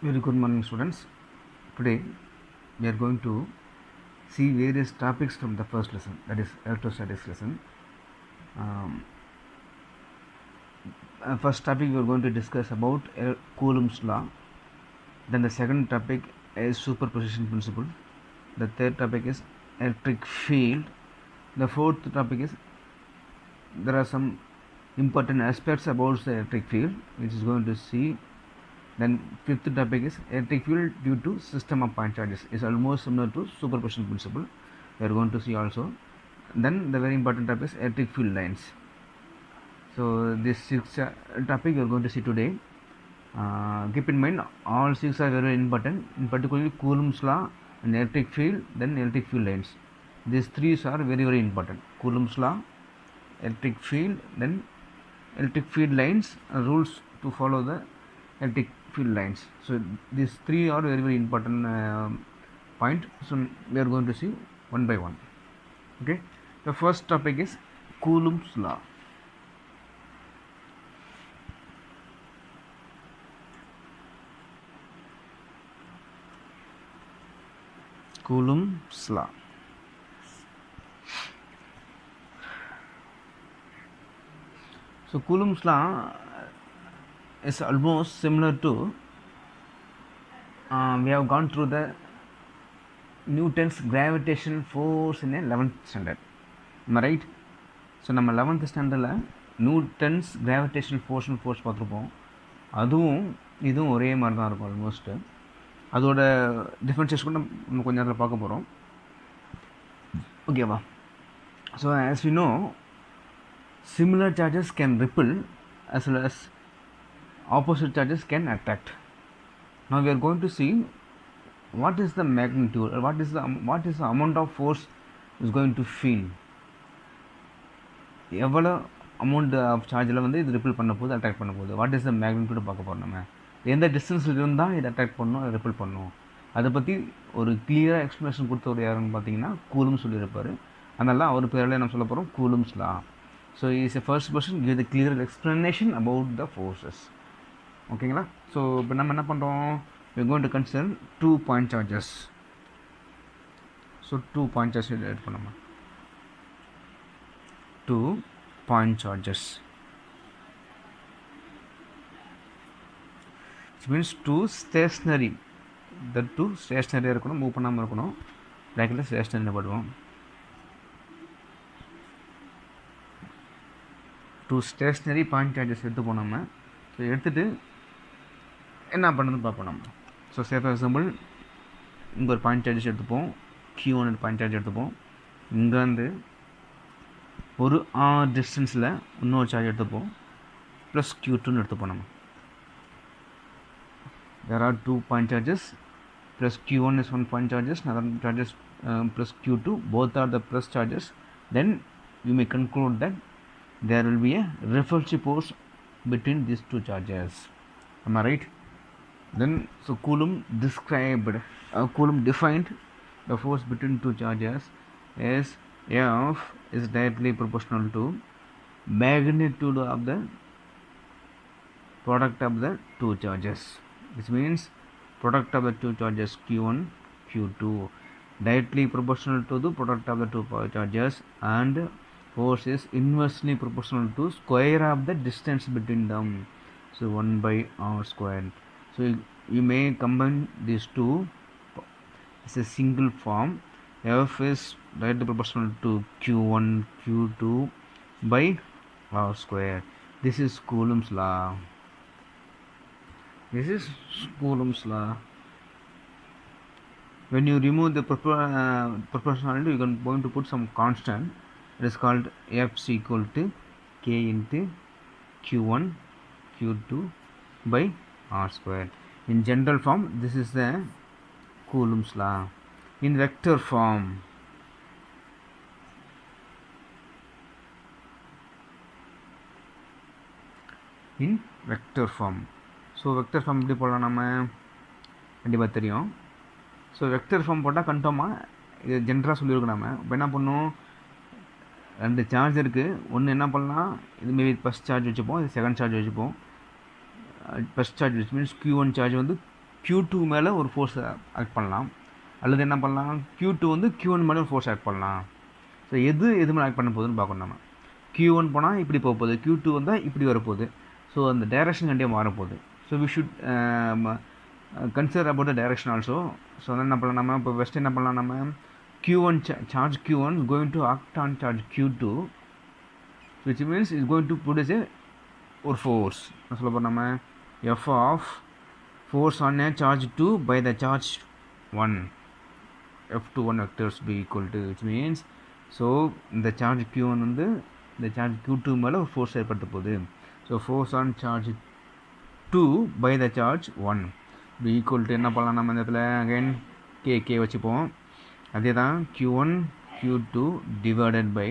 Very good morning, students. Today we are going to see various topics from the first lesson, that is electrostatics lesson. Um, First topic we are going to discuss about Coulomb's law. Then the second topic is superposition principle. The third topic is electric field. The fourth topic is there are some important aspects about the electric field, which is going to see. Then fifth topic is electric field due to system of point charges. Is almost similar to superposition principle. We are going to see also. Then the very important topic is electric field lines. So this six topic we are going to see today. Keep in mind all six are very important. In particular Coulomb's law and electric field, then electric field lines. These three are very important. Coulomb's law, electric field, then electric field lines, rules to follow the electric field lines. So these three are very important point. So we are going to see one by one. Okay, the first topic is Coulomb's law. Coulomb's law. So Coulomb's law is almost similar to we have gone through the Newton's gravitational force in a 11th standard. Am I right? So நம்ம 11th ஸ்டாண்டர்டில் Newton's gravitational force பார்த்துருப்போம். அதுவும் இதுவும் ஒரே மாதிரி தான் இருக்கும் almost. அதோட டிஃப்ரென்ஷியேஷன் கூட நம்ம கொஞ்ச நேரத்தில் பார்க்க போகிறோம். ஓகேவா? So as we know similar charges can repel as well as opposite charges can attract. Now we are going to see what is the magnitude or what is the amount of force is going to feel. எவ்வளோ amount of சார்ஜில் வந்து இது ripple பண்ண போகுது, attract பண்ண போகுது, what is the magnitude பார்க்க போகிறோம். நம்ம எந்த டிஸ்டன்ஸில் இருந்தால் இது அட்ராக்ட் பண்ணணும், அதை ரிப்பல் பண்ணணும், அதை பற்றி ஒரு கிளியராக எக்ஸ்ப்ளனேஷன் கொடுத்தவர் யாருன்னு பார்த்தீங்கன்னா கூலும் சொல்லியிருப்பார். அதனால் அவர் பேரில் நம்ம சொல்ல போகிறோம் Coulomb's law. So is a first person give the clear explanation about the forces. ஓகேங்களா? ஸோ இப்போ நம்ம என்ன பண்ணுறோம், we are going to consider 2 point charges. So 2 point charges எடுத்து பண்ணோம். 2 point charges, which means 2 stationary. The 2 stationary இருக்கணும், move பண்ணாமல் இருக்கணும். ப்ராக்கெட்டில் ஸ்டேஷ்னரி போடுவோம். 2 stationary point charges எடுத்துப்போம் நம்ம. ஸோ எடுத்துகிட்டு என்ன பண்ணுறதுன்னு பார்ப்போம் நம்ம. ஸோ சே ஃபார் எக்ஸாம்பிள் இங்கே ஒரு பாயிண்ட் சார்ஜஸ் எடுத்துப்போம், Q1 பாயிண்ட் சார்ஜ் எடுத்துப்போம். இங்கேருந்து ஒரு டிஸ்டன்ஸில் இன்னொரு சார்ஜ் எடுத்துப்போம், ப்ளஸ் Q2 எடுத்துப்போம் நம்ம. there are 2 point charges, plus Q1 is 1 point charges, another charges plus Q2, both are the plus charges. Then you may conclude that there will be a repulsive force between these 2 charges. Am I right? Then so Coulomb defined the force between 2 charges as F is directly proportional to magnitude of the product of the 2 charges, which means product of the 2 charges Q1 Q2 directly proportional to the product of the 2 charges, and force is inversely proportional to square of the distance between them, so 1 by r squared. So you may combine these two as a single form. F is directly proportional to Q1 Q2 by r square. This is Coulomb's law. This is Coulomb's law. When you remove the proportionality, you can going to put some constant. It is called F is equal to K into Q1 Q2 by r square. In general form, this is the Coulomb's law. In vector form, so vector form எப்படி போடலாம் நம்ம கண்டிப்பாக தெரியும். So vector form போட்டால் கன்ஃபார்மாக இது ஜென்ரலாக சொல்லியிருக்கோம். நம்ம இப்போ என்ன பண்ணோம், 2 சார்ஜ் இருக்குது. ஒன்று என்ன பண்ணலாம், இது மேபி ஃபஸ்ட் சார்ஜ் வச்சுப்போம், இது செகண்ட் சார்ஜ் வச்சுப்போம். First charge which means Q1 charge வந்து Q2 மேலே ஒரு ஃபோர்ஸ் ஆக்ட் பண்ணலாம், அல்லது என்ன பண்ணலாம், Q2 வந்து Q1 மேலே ஒரு ஃபோர்ஸ் ஆக்ட் பண்ணலாம். ஸோ எது மேலே ஆக்ட் பண்ண போகுதுன்னு பார்க்கணும். நம்ம Q1 போனால் இப்படி போக போகுது, Q2 வந்தால் இப்படி வரப்போகுது. ஸோ அந்த டைரக்ஷன் கண்டிப்பாக மாறப்போகுது. So we should consider about the direction also. So அதான் என்ன பண்ணலாம் நம்ம இப்போ ஃபஸ்ட்டு என்ன பண்ணலாம், நம்ம Q1 charge Q1 is going to act on charge Q2, which means is going to produce ஒரு force. என்ன சொல்ல போகிறோம் நம்ம, F of force on a charge 2 by the charge 1, F21 vectors be equal to, which means so இந்த charge Q1 வந்து இந்த charge Q2 மேலே ஒரு ஃபோர்ஸ் ஏற்படுத்த போகுது. So force on charge 2 by the charge 1 be equal to என்ன பண்ணலாம் நம்ம இந்த இடத்துல அகைன் கே வச்சுப்போம். அதே தான் Q1 Q2 divided by,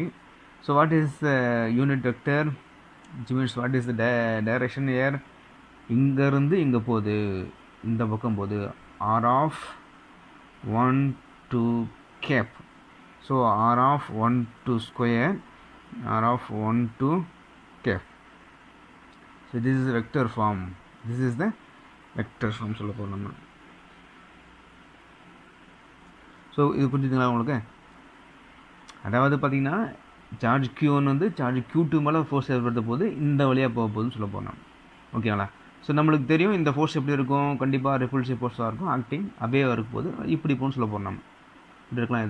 so what is the unit vector, which means what is the direction here, இங்கேருந்து இங்கே போகுது, இந்த பக்கம் போகுது, R of 1 2 cap. So R of 1 2 square, R of 1 2 cap. So this is vector form, this is the vector form சொல்ல போகிறோம் நம்ம. So இது புரிஞ்சுதுங்களா உங்களுக்கு? அதாவது பார்த்தீங்கன்னா சார்ஜ் Q1 வந்து சார்ஜ் Q2 மேலே ஃபோர்ஸ் ஏற்படுத்த போது இந்த வழியாக போக போகுதுன்னு சொல்ல போகிறோம். ஓகேங்களா? ஸோ நம்மளுக்கு தெரியும் இந்த ஃபோர்ஸ் எப்படி இருக்கும், கண்டிப்பாக ரிப்பல்சிவ் ஃபோர்ஸாக இருக்கும், ஆக்டிங் அப்படியே இருக்கும் போது இப்படி போகணும்னு சொல்ல போகிறோம் நம்ம. இப்படி இருக்கலாம்,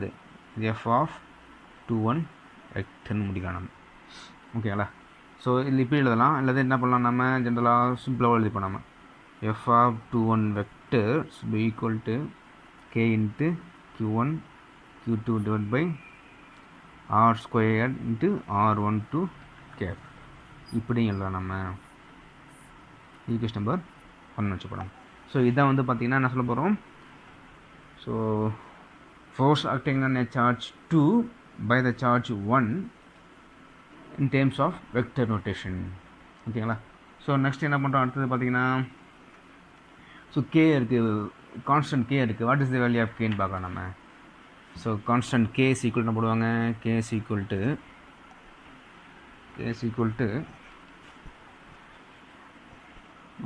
இது F of 21 வெக்டர்னு முடிக்கலாம் நம்ம. ஓகேங்களா? ஸோ இதில் இப்படி எழுதலாம், அல்லது என்ன பண்ணலாம் நம்ம ஜென்ரலாக சிம்பிளாக எழுதிப்போம் நம்ம. F of 21 vector should be equal to K into Q1 Q2 divided by R squared into R1 to cap. இப்படி எழுதலாம் நம்ம. ஈக்குவேஷன் நம்பர் 1 வச்சுப்போம். ஸோ இதான் வந்து பார்த்திங்கன்னா என்ன சொல்ல போகிறோம், so force acting on a charge 2 by the charge 1 in terms of vector notation. ஓகேங்களா? ஸோ நெக்ஸ்ட் என்ன பண்ணுறோம், அடுத்தது பார்த்திங்கன்னா ஸோ கே இருக்குது, கான்ஸ்டன்ட் கே இருக்குது. What is the value of கேன்னு பார்க்கலாம் நம்ம. So constant K is equal என்ன போடுவாங்க, K is equal to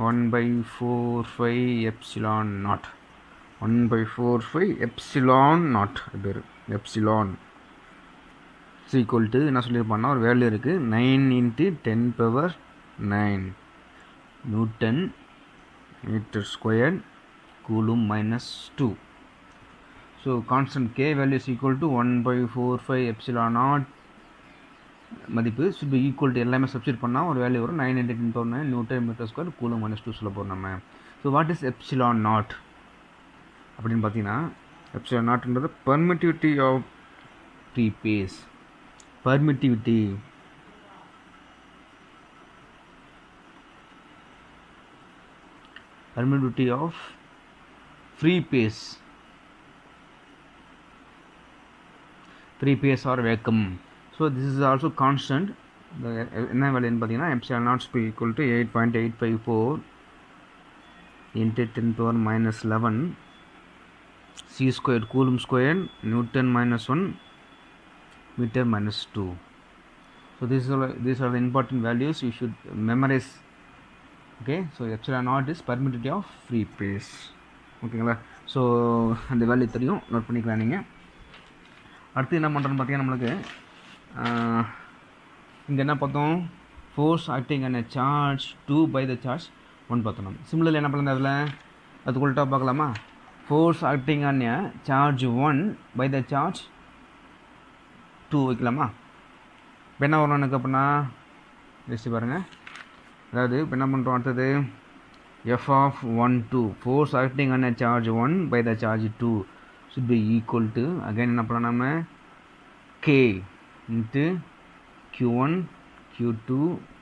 1/4 epsilon naught, 1/4 epsilon naught பேர், எப்சிலான் இஸ் ஈக்குவல் டு என்ன சொல்லியிருப்பாங்கன்னா ஒரு வேல்யூ இருக்குது, 9 × 10⁻9 newton metre square coulomb -2. So constant K value is equal to 1/4 epsilon naught மதிப்பு should be equal to எல்லாமே substitute பண்ணால் ஒரு value வரும், 9 × 10⁻9 நியூட்டன் மீட்டர் ஸ்கொயர் கூலும் -2 சொல்ல போகிறோம் நம்ம. So what is epsilon naught அப்படின்னு பார்த்தீங்கன்னா, எப்சிலான் நாட்ன்றது permittivity of free space, permittivity of free space or vacuum. So this is also constant. என்ன வேல்யூன்னு பார்த்தீங்கன்னா epsilon naught be equal to 8.854 × 10⁻11 c square coulomb square newton -1 metre -2. So these are the important values you should memorize. Okay, so epsilon naught is permittivity of free space. ஓகேங்களா? So அந்த வேல்யூ தெரியும், note பண்ணிக்கலாம் நீங்கள். அடுத்து என்ன பண்ணுறோன்னு பார்த்தீங்கன்னா நம்மளுக்கு இங்கே என்ன பார்த்தோம், force acting on a charge 2 by the charge 1 பார்த்தோம் நம்ம. சிமிலர்லி என்ன பண்ணலாம் அதில், அது உள்டா பார்க்கலாமா, force acting on a charge 1 by the charge 2 வைக்கலாமா. இப்போ என்ன வரும் எனக்கு அப்படின்னா லிஸ்ட்டு பாருங்கள். அதாவது இப்போ என்ன பண்ணுறோம், அடுத்தது F of 1 2 force acting on a charge 1 by the charge 2 should be equal to, again என்ன பண்ணலாம் நம்ம, K into Q1 Q2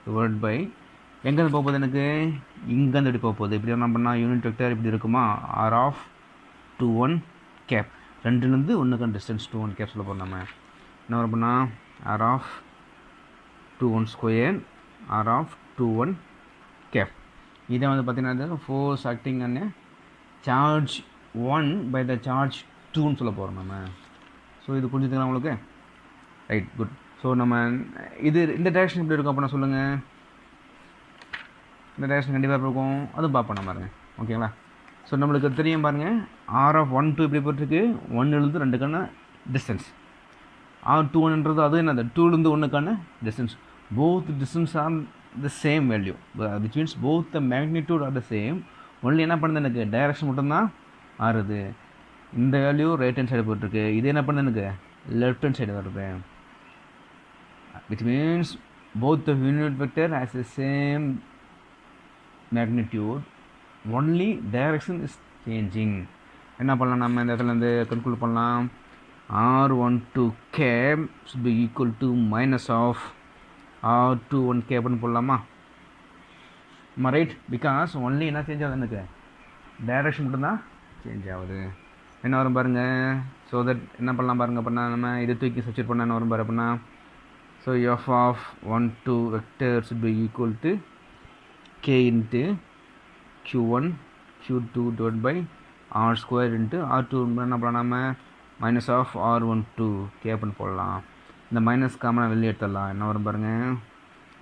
divided by, எங்கேருந்து போக போகுது எனக்கு, இங்கேருந்து எப்படி போக போகுது, இப்படி என்ன பண்ணால் யூனிட் வெக்டர் இப்படி இருக்குமா, R of 21 cap, ரெண்டுலேருந்து ஒன்றுக்கான டிஸ்டன்ஸ் 21 cap சொல்ல போகிறோம் நம்ம. என்ன வரும் பண்ணால் R of 21 square R of 21 cap. இதை வந்து பார்த்தீங்கன்னா force acting on charge 1 by the charge 2ன்னு சொல்ல போகிறோம் நம்ம. ஸோ இது புரிஞ்சுதுங்களா உங்களுக்கு? Right, good. ஸோ நம்ம இது இந்த டைரக்ஷன் எப்படி இருக்கும் அப்படின்னா சொல்லுங்கள். இந்த டைரக்ஷன் கண்டிப்பாக இருக்கும், அதுவும் பார்ப்போம் நம்ம பாருங்க. ஓகேங்களா? ஸோ நம்மளுக்கு தெரியும் பாருங்கள், ஆர் ஆஃப் 1 2 இப்படி போட்டிருக்கு, 1லேருந்து 2க்கான டிஸ்டன்ஸ். ஆர் 2ன்றது அது என்னது, 2லேருந்து 1க்கான distance. Both distance are the same value, which means both the magnitude are the same. Only என்ன பண்ணுது, எனக்கு டைரக்ஷன் மட்டும்தான் ஆறுது. இந்த வேல்யூ ரைட் ஹேண்ட் சைடு போட்டிருக்கு, இது என்ன பண்ணுது, எனக்கு லெஃப்ட் ஹேண்ட் சைடு வருது. Which means both the unit vector has the same magnitude, only direction is changing. என்ன பண்ணலாம், நம்ம இந்த இடத்துல இருந்து கன்க்ளூட் பண்ணலாம், r12 cap should be equal to minus of r21 cap னு போடலாமா? ரைட், பிகாஸ் ஒன்லி என்ன சேஞ்ச் ஆகுது, எனக்கு டைரக்ஷன் மட்டும்தான் சேஞ்ச் ஆகுது. என்ன வரும் பாருங்க. ஸோ தட் என்ன பண்ணலாம் பாருங்க, அப்படின்னா நம்ம இது தூக்கி சப்ஸ்டிட்யூட் பண்ணால் என்ன வரும் பாரு அப்படின்னா, so f of 12 vector should be equal to k into q1 q2 divided by r square into r2 என்ன பண்ணலாம், நம்ம மைனஸ் ஆஃப் r12 கேப்னு போடலாம். இந்த மைனஸ் காமனாக வெளியே எடுத்துடலாம். என்ன வரும் பாருங்கள்,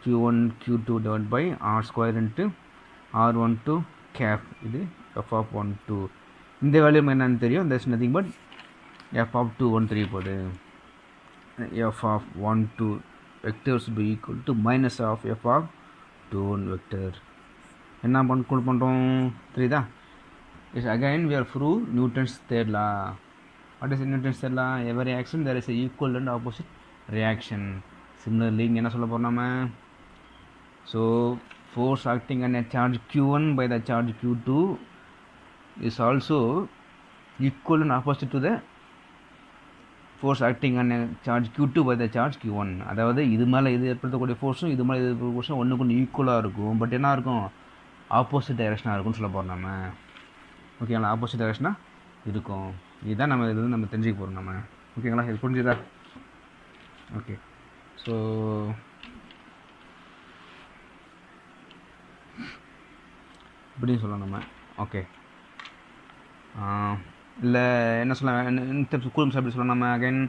q1 q2 divided by r square into r12 cap. இது f of 12. இந்த வேல்யூ என்னன்னு தெரியும், there is nothing but f of 213 போகுது. f of 12 vectors will be equal to minus of f of 21 vector. என்ன பண்ணுறோம் தெரியுதா? Is again we are prove Newton's third law. What is Newton's third law? Every action there is a equal and opposite reaction. Similarly இங்கே என்ன சொல்ல போகிறோம் நம்ம, so force acting on a charge q1 by the charge q2 is also equal and opposite to the force acting on a charge q2 by the charge q1. அதாவது இது மேலே இது ஏற்படுத்தக்கூடிய ஃபோர்ஸும் இது மேலே இது ஏற்படுத்தக்கூடிய ஃபோர்ஸும் ஒன்றுக்கு ஒன்று ஈக்குவலாக இருக்கும். பட் என்ன இருக்கும், ஆப்போசிட் டைரக்ஷனாக இருக்கும்னு சொல்ல போகிறோம் நம்ம. ஓகேங்களா, ஆப்போசிட் டைரக்ஷனாக இருக்கும். இதுதான் நம்ம இது நம்ம தெரிஞ்சுக்க போகிறோம் நம்ம. ஓகேங்களா, இது புரிஞ்சுதா? ஓகே, ஸோ இப்படின்னு சொல்லலாம் நம்ம. ஓகே, இல்லை என்ன சொல்லலாம், கூலும் எப்படி சொல்லலாம் நம்ம, அகைன்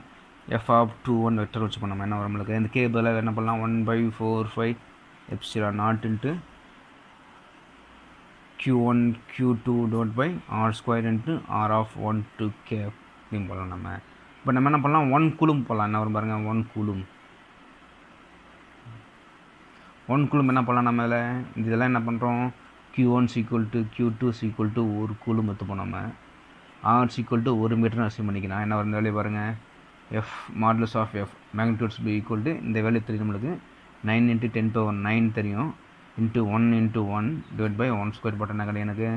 f of 21 வெக்டர் வச்சு பண்ணோம். என்ன வரும் நம்மளுக்கு, இந்த கே பதில் என்ன பண்ணலாம், 1/4/5 epsilon naught into q1 q2 divided by r square into r of 12 cap அப்படின்னு போடலாம் நம்ம. இப்போ நம்ம என்ன பண்ணலாம், 1 கூலும் போடலாம். என்ன வரும் பாருங்கள், 1 கூலும். 1 கூலும் என்ன பண்ணலாம் நம்ம இதில் இதெல்லாம் என்ன பண்ணுறோம், q1 equal to q2 equal to 1 coulomb எடுத்துப்போம் நம்ம. r equal to 1 மீட்டர்னு அசியூம் பண்ணிக்கலாம். என்ன வரும் வேல்யூ பாருங்கள், f modulus of f magnitudes be equal to இந்த வேல்யூ தெரியும் நம்மளுக்கு 9 into 10 power 9 தெரியும், into 1 into 1 divided by 1 square போட்டோன்னா கிடையாது எனக்கு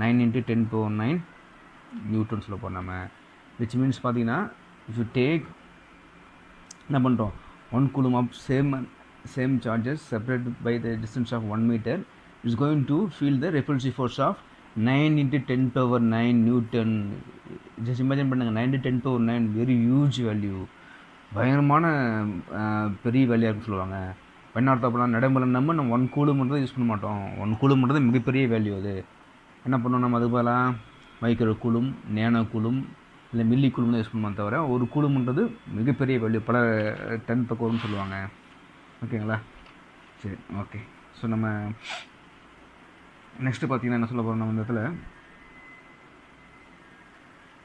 9 into 10 power 9 நியூட்டன்ஸ் சொல்ல போகிறோம் நம்ம. விச் மீன்ஸ் பார்த்தீங்கன்னா, if you take என்ன பண்ணுறோம், 1 coulomb of same charges separated by the distance of 1 meter is going to feel the repulsive force of 9 into 10 power 9 Newton. Just imagine பண்ணுங்கள், 9 into 10 power 9 very huge value, பயங்கரமான பெரிய value இருக்குன்னு சொல்லுவாங்க. பெண்ணார்த்தம் அப்படின்னா நடைமுறை நம்ம 1 கூலும் மட்டும் யூஸ் பண்ண மாட்டோம். 1 கூலும் மட்டும் மிகப்பெரிய வேல்யூ. அது என்ன பண்ணோம் நம்ம, அது போல மைக்ரோ கூலும், நேனோ கூலும், இல்லை மில்லி கூலும் தான் யூஸ் பண்ணுவோம். தவிர ஒரு கூலும்ன்றது மிகப்பெரிய வேல்யூ, பல 10 பக்கம்னு சொல்லுவாங்க. ஓகேங்களா, சரி, ஓகே. ஸோ நம்ம நெக்ஸ்ட்டு பார்த்தீங்கன்னா என்ன சொல்ல போகிறோம் நம்ம, இந்த இடத்துல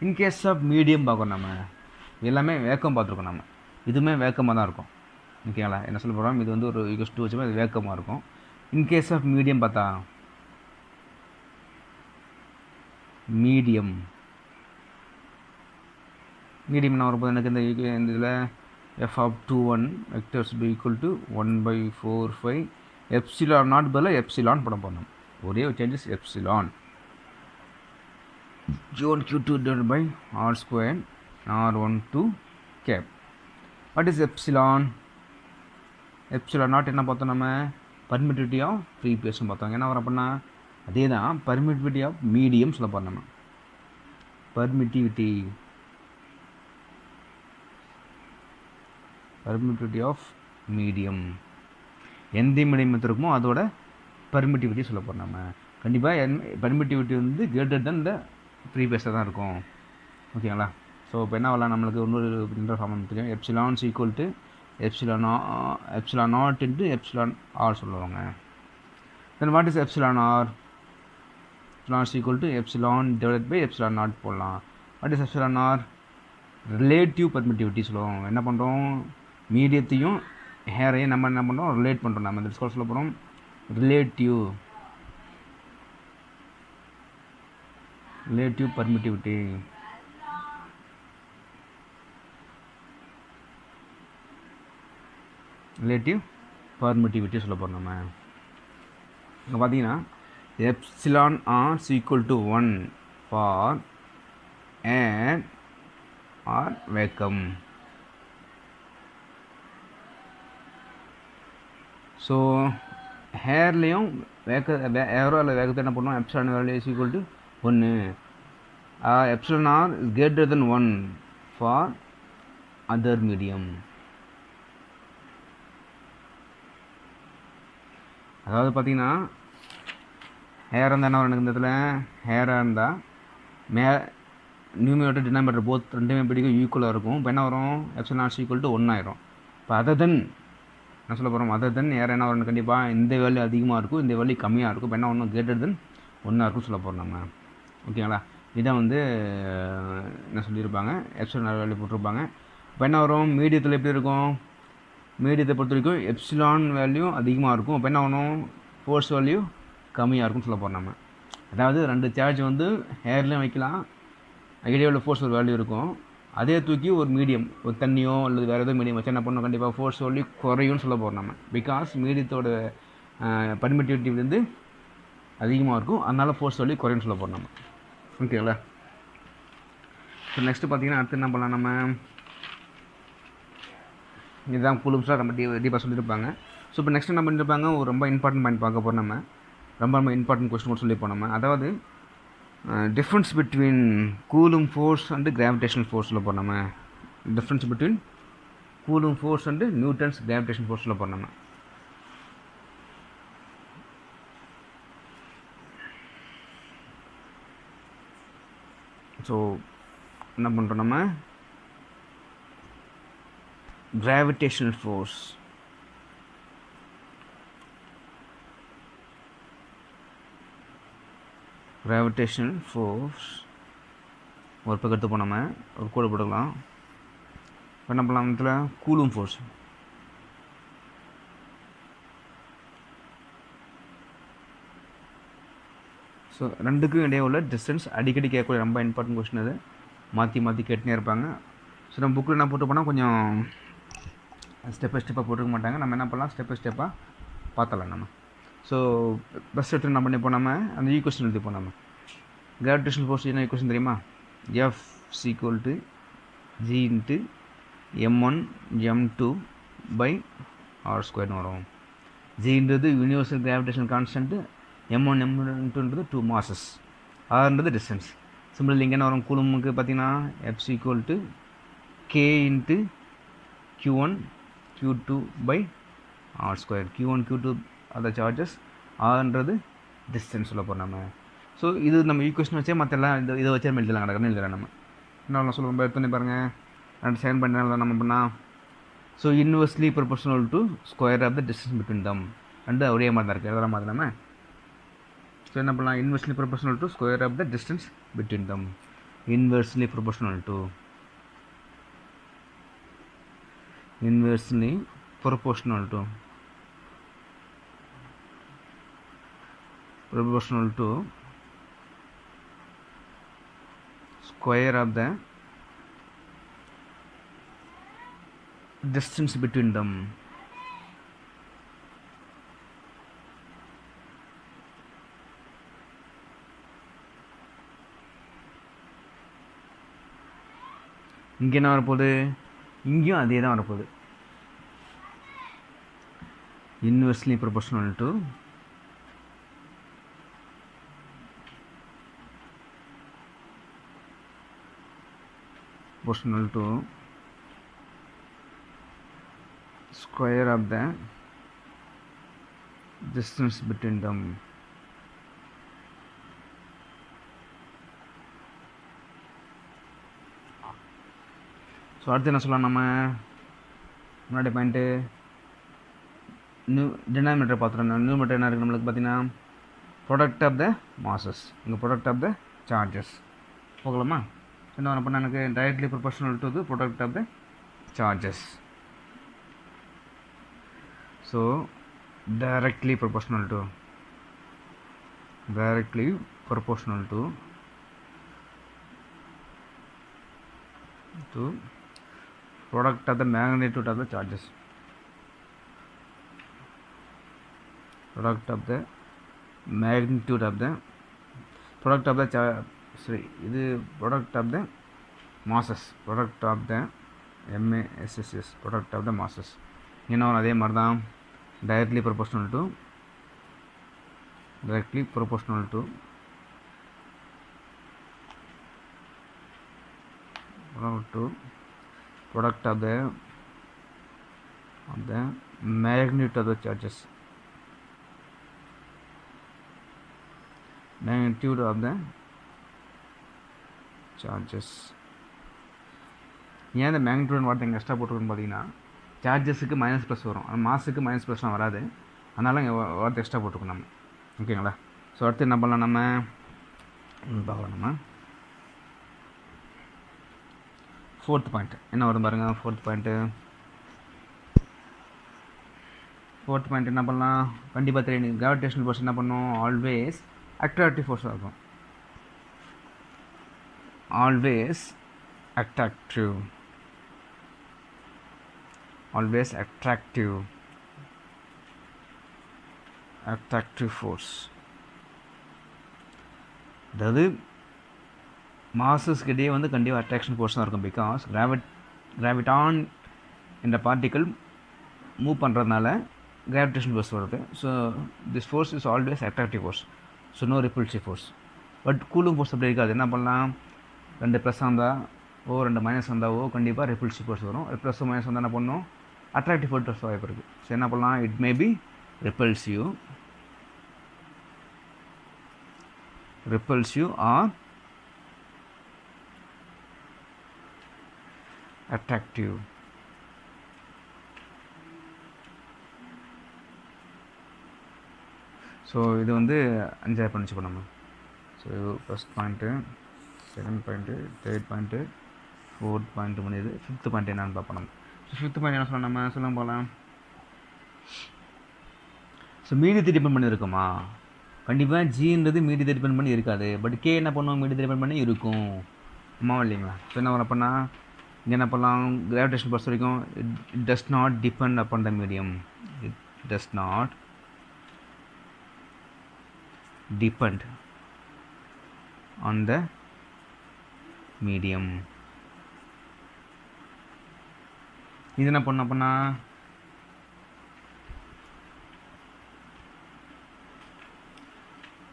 இன்கேஸ் ஆஃப் மீடியம் பார்க்கணும் நம்ம. எல்லாமே வேக்கம் பார்த்துருக்கோம் நம்ம, இதுவுமே வேக்கமாக தான் இருக்கும். ஓகேங்களா, என்ன சொல்ல போகிறோம், இது வந்து ஒரு ஈக்குவல் வச்சுமே அது வேக்கமாக இருக்கும். இன்கேஸ் ஆஃப் மீடியம் பார்த்தா, மீடியம் என்ன வரும்போது எனக்கு இந்த இதில் f of 21 vectors be equal to 1/4/5 epsilon naught பதில் எப்சிலான் போட போகணும். ஒரே ஒரு changes epsilon, q1 q2 divided by r square r12 cap. what is epsilon? Epsilon not என்ன பார்த்தோம் நம்ம, பர்மிட்டிவிட்டி ஆஃப் ஃப்ரீ ஸ்பேஸ்னு பார்த்தோம். என்ன வரும் அப்படின்னா, அதே தான் பர்மிட்டிவிட்டி ஆஃப் மீடியம் சொல்ல போகிறோம் நம்ம. பர்மிட்டிவிட்டி ஆஃப் மீடியம், எந்த மீடியம் இருக்குமோ அதோட பர்மிட்டிவிட்டி சொல்ல போகிறோம் நம்ம. கண்டிப்பாக பர்மிட்டிவிட்டி வந்து கிரேட்டர் தென் இந்த ஃப்ரீ ஸ்பேஸில் தான் இருக்கும். ஓகேங்களா, ஸோ இப்போ என்ன வரலாம், நம்மளுக்கு இன்னொரு ஃபார்ம் தெரியும், epsilon equal to epsilon naught into epsilon R சொல்லுவாங்க. Then what is epsilon R? epsilon is equal to epsilon divided by epsilon naught போடலாம். What is epsilon naught? Relative permittivity சொல்லுவோம். என்ன பண்ணுறோம், மீடியத்தையும் ஹேரையும் நம்ம என்ன பண்ணுறோம், ரிலேட் பண்ணுறோம். நம்ம இந்த ஸ்கோர் சொல்ல போகிறோம் ரிலேட்டிவ் பர்மிட்டிவிட்டி. சொல்ல போகிறோம். நம்ம இங்கே பார்த்தீங்கன்னா epsilon r is equal to 1 for air or vacuum. So ஹேர்லேயும் ஏரோ இல்லை வேகத்தை என்ன பண்ணுவோம், epsilon value is equal to 1. Epsilon R is greater than 1 for other medium. அதாவது பார்த்தீங்கன்னா ஹேர் இருந்தால் என்ன வரும், இந்த இடத்துல ஹேராக இருந்தால் நியூமரேட்டர் டினாமினேட்டர் போத் ரெண்டுமே படிக்கும் ஈக்குவலாக இருக்கும். இப்போ என்ன வரும், எப்சிலான் ஆர் ஈக்குவல் டு 1 ஆயிரும். இப்போ அதர் தென் என்ன சொல்ல போகிறோம், அதர் தென் ஏர் என்ன வரும், கண்டிப்பாக இந்த வேல்யூ அதிகமாக இருக்கும், இந்த வேல்யூ கம்மியாக இருக்கும். இப்போ என்ன ஒன்றும் கிரேட்டர் தென் 1 இருக்குன்னு சொல்ல போகிறோம் நம்ம. ஓகேங்களா, இதை என்ன சொல்லியிருப்பாங்க, எப்சிலான் வேல்யூ போட்டிருப்பாங்க. இப்போ என்ன வரும், மீடியத்தில் எப்படி இருக்கும், மீடியத்தை பொறுத்த வரைக்கும் எப்சிலான் வேல்யூ அதிகமாக இருக்கும். இப்போ என்ன வரும், ஃபோர்ஸ் வேல்யூ கம்மியாக இருக்குன்னு சொல்ல போகிறோம் நம்ம. அதாவது 2 சார்ஜ் ஹேர்லேயும் வைக்கலாம், ஐடியாவில் ஃபோர்ஸ் ஒரு வேல்யூ இருக்கும். அதே தூக்கி ஒரு மீடியம், ஒரு தண்ணியோ அல்லது வேறு ஏதோ மீடியம் வச்சு என்ன பண்ணணும், கண்டிப்பாக ஃபோர்ஸ் வேல்யூ குறையும்னு சொல்ல போகிறோம் நம்ம. பிகாஸ் மீடியத்தோட பர்மிட்டிவிட்டி அதிகமாக இருக்கும், அதனால் ஃபோர்ஸ் வேல்யூ குறையும்னு சொல்ல போகிறோம் நம்ம. ஓகேங்களா. ஸோ நெக்ஸ்ட்டு பார்த்தீங்கன்னா அடுத்து என்ன பண்ணலாம் நம்ம, இதுதான் கூலும்ஸ்லாம் ரொம்ப டீப்பாக சொல்லியிருப்பாங்க. ஸோ இப்போ நெக்ஸ்ட் என்ன பண்ணியிருப்பாங்க, ஒரு ரொம்ப இம்பார்ட்டன்ட் பாயிண்ட் பார்க்க போகிறோம் நம்ம. ரொம்ப இம்பார்ட்டன்ட் கொஸ்டின் கூட சொல்லியிருப்போம் நம்ம. அதாவது difference between coulomb force and gravitational force சொல்ல போகிறோம் நம்ம. Difference between coulomb force and Newton's gravitation force சொல்ல போகிறோம் நம்ம. ஸோ என்ன பண்ணுறோம் நம்ம, gravitational force. ஒரு பக்கம் எடுத்துப்போம் நம்ம, ஒரு கோடு போட்டுக்கலாம். என்ன பண்ணலாம், இதில் கூலும் ஃபோர்ஸ். ஸோ ரெண்டுக்கும் இடையே உள்ள டிஸ்டன்ஸ் அடிக்கடி கேட்கக்கூடிய ரொம்ப இம்பார்ட்டன்ட் கொஸ்டின். அது மாற்றி கேட்டுனே இருப்பாங்க. ஸோ நம்ம புக்கில் என்ன போட்டு போனால் கொஞ்சம் ஸ்டெப் பை ஸ்டெப்பாக போட்டுக்க மாட்டாங்க. நம்ம என்ன பண்ணலாம், ஸ்டெப் பை ஸ்டெப்பாக பார்த்தலாம் நம்ம. ஸோ ஃபஸ்ட் எடுத்து என்ன பண்ணிப்போம், நம்ம அந்த ஈக்குவேஷன் எழுதிப்போம் நம்ம. கிராவிடேஷனல் ஃபோர்ஸ் என்ன ஈக்குவேஷன் தெரியுமா, F equal to G into m1 m2 by R ஸ்கொயர்னு வரும். ஜின்றது யூனிவர்சல் கிராவிடேஷன் கான்ஸ்டன்ட்டு, m1 m2ன்றது 2 மாசஸ், ஆர்ன்றது டிஸ்டன்ஸ். சிம்பிள் இங்கே என்ன வரும், கூலுமுக்கு பார்த்தீங்கன்னா F equal to k into q1 q2 by R square. q1 q2 other charges, ஆர்ன்றது டிஸ்டன்ஸ் சொல்ல போகிறோம் நம்ம. ஸோ இது நம்ம ஈக்குவேஷன் வச்சே மற்றெல்லாம் இதை வச்சே நம்ம எழுதலாம், கிடக்குன்னு எழுதலாம் நம்ம. என்ன சொல்லுவோம், எடுத்துன்னு பாருங்கள், 2 செகண்ட் பண்ணால் நம்ம பண்ணால். So inversely proportional to square of the distance between them. ரெண்டு ஒரே மாதிரி தான் இருக்குது, எதெல்லாம் மாதிரி நம்ம. ஸோ என்ன பண்ணலாம், inversely proportional to square of the distance between them. Inversely proportional to square of the distance between them. இங்கே என்ன வரப்போகுது, இங்கேயும் அதே தான் வரப்போகுது. Inversely proportional to square of the distance between them. So அடுத்து என்ன சொல்லலாம் நம்ம, முன்னாடி பாயிண்ட்டு டினாமினேட்டர் பார்த்துட்டோம். நியூமரேட்டர் என்ன இருக்குது நம்மளுக்கு பார்த்தீங்கன்னா ப்ராடக்ட் ஆஃப் த மாசஸ், இங்கே ப்ராடக்ட் ஆஃப் த சார்ஜஸ். போகலாமா? என்ன பண்ண எனக்கு directly proportional to the product of the charges. So directly proportional to product of the magnitude of the charges, product of the magnitude of the product of the இது product of the masses, product of the MASSS, product of the masses. இன்னும் அதே மாதிரி தான் directly proportional to product of the magnitude of the charges, magnitude of the charges. ஏன் இந்த magnitude வார்த்தை இங்கே extra போட்டுருக்குன்னு பார்த்தீங்கன்னா சார்ஜஸுக்கு மைனஸ் ப்ளஸ் வரும், ஆனால் மாஸுக்கு மைனஸ் ப்ளஸ்லாம் வராது, அதனால் இங்கே வார்த்தை எக்ஸ்ட்ரா போட்டுருக்கோம் நம்ம. ஓகேங்களா? ஸோ அடுத்து என்ன பண்ணலாம் நம்ம பார்க்கலாம். நம்ம ஃபோர்த் பாயிண்ட் என்ன வரும் பாருங்கள். ஃபோர்த் பாயிண்ட் என்ன பண்ணலாம், கண்டிப்பாக தெரியும். கிராவிடேஷனல் ஃபோர்ஸ் என்ன பண்ணும், ஆல்வேஸ் அட்ராக்டிவ் ஃபோர்ஸாக இருக்கும். Always attractive force. அதாவது மாசஸ்கிட்டே வந்து கண்டிப்பாக அட்ராக்ஷன் ஃபோர்ஸ் தான் இருக்கும். பிகாஸ் கிராவிட்டான் என்ற பார்ட்டிக்கல் மூவ் பண்ணுறதுனால கிராவிடேஷன் ஃபோர்ஸ் வருது. So this force is always attractive force. So no repulsive force. But Coulomb force அப்படி இருக்காது. என்ன பண்ணலாம், 2 ப்ளஸ் வந்தால் 2 மைனஸ் வந்தாவோ கண்டிப்பாக ரிப்பல்சிவ் ஃபோர்ஸ் வரும். ப்ளஸ் மைனஸ் வந்தால் என்ன பண்ணணும், அட்ராக்டிவ் ஃபோர்ஸ் வாய்ப்பு இருக்குது. ஸோ என்ன பண்ணலாம், it may be repulsive or attractive. So இது வந்து 5 பண்ணிச்சுக்கோ நம்ம. So first point, second point, third point, fourth point முடியுது. ஃபிஃப்த் பாயிண்ட் என்னென்னு பார்ப்போம் நம்ம. ஸோ ஃபிஃப்த் பாயிண்ட் என்ன சொல்லலாம் நம்ம சொல்ல போகலாம். ஸோ மீடியத்தை டிபெண்ட் பண்ணி இருக்குமா, கண்டிப்பாக ஜின்றது மீடியத்தை டிபெண்ட் பண்ணி இருக்காது. பட் கே என்ன பண்ணுவோம், மீடியத்தை டிபெண்ட் பண்ணி இருக்கும். ஆமாம் இல்லைங்களா? ஸோ என்ன பண்ணால் இங்கே என்ன பண்ணலாம், கிராவிடேஷன் பொறுத்த வரைக்கும் it does not depend upon the medium. It does not depend on the medium. இது என்ன பண்ணா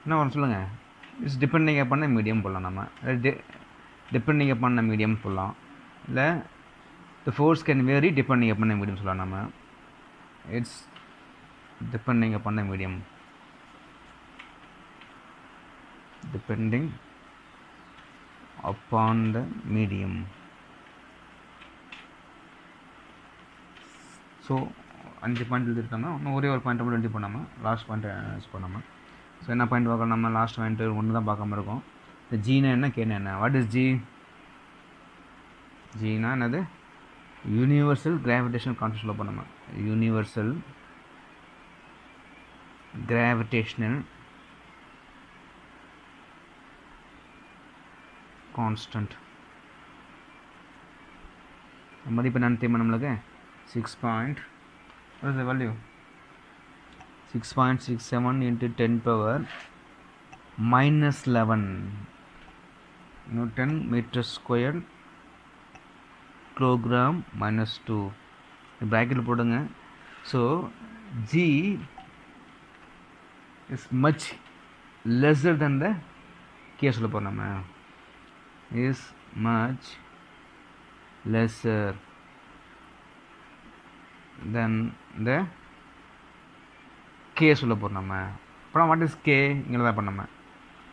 என்ன வரும் சொல்லுங்கள். It's depending upon the medium போடலாம் நம்ம. டிபெண்டிங் அப்பான் த மீடியம் போடலாம். இல்லை the force can vary depending upon the medium சொல்லலாம் நம்ம. It's depending upon the medium. Depending upon the medium. So 5 point எழுதிருக்காங்க. இன்னும் ஒரே ஒரு பாயிண்ட் மட்டும் எழுதி போனாமல் லாஸ்ட் பாயிண்ட் யூஸ் பண்ணாமல். ஸோ என்ன பாயிண்ட் பார்க்கலாம் நம்ம, லாஸ்ட் பாயிண்ட்டு ஒன்று தான் பார்க்காம இருக்கோம். இந்த ஜீனா என்ன, கேனா என்ன. வாட் இஸ் ஜீனா என்னது, யூனிவர்சல் கிராவிடேஷனல் கான்ஸ்டன்ட் சொல்ல போனோம். Universal gravitational constant. மதிப்பு என்னன்னு தெரியுமா நம்மளுக்கு, 6. what is the value, 6.67 into 10 power minus 11 Newton meter squared kilogram minus 2 bracket போடுங்க. So G is much lesser than the K சொல்ல போகிறோம் நம்ம. is much lesser than the K சொல்ல போகிறோம் நம்ம. அப்புறம் வாட் இஸ் K இங்கே தான் பண்ண நம்ம.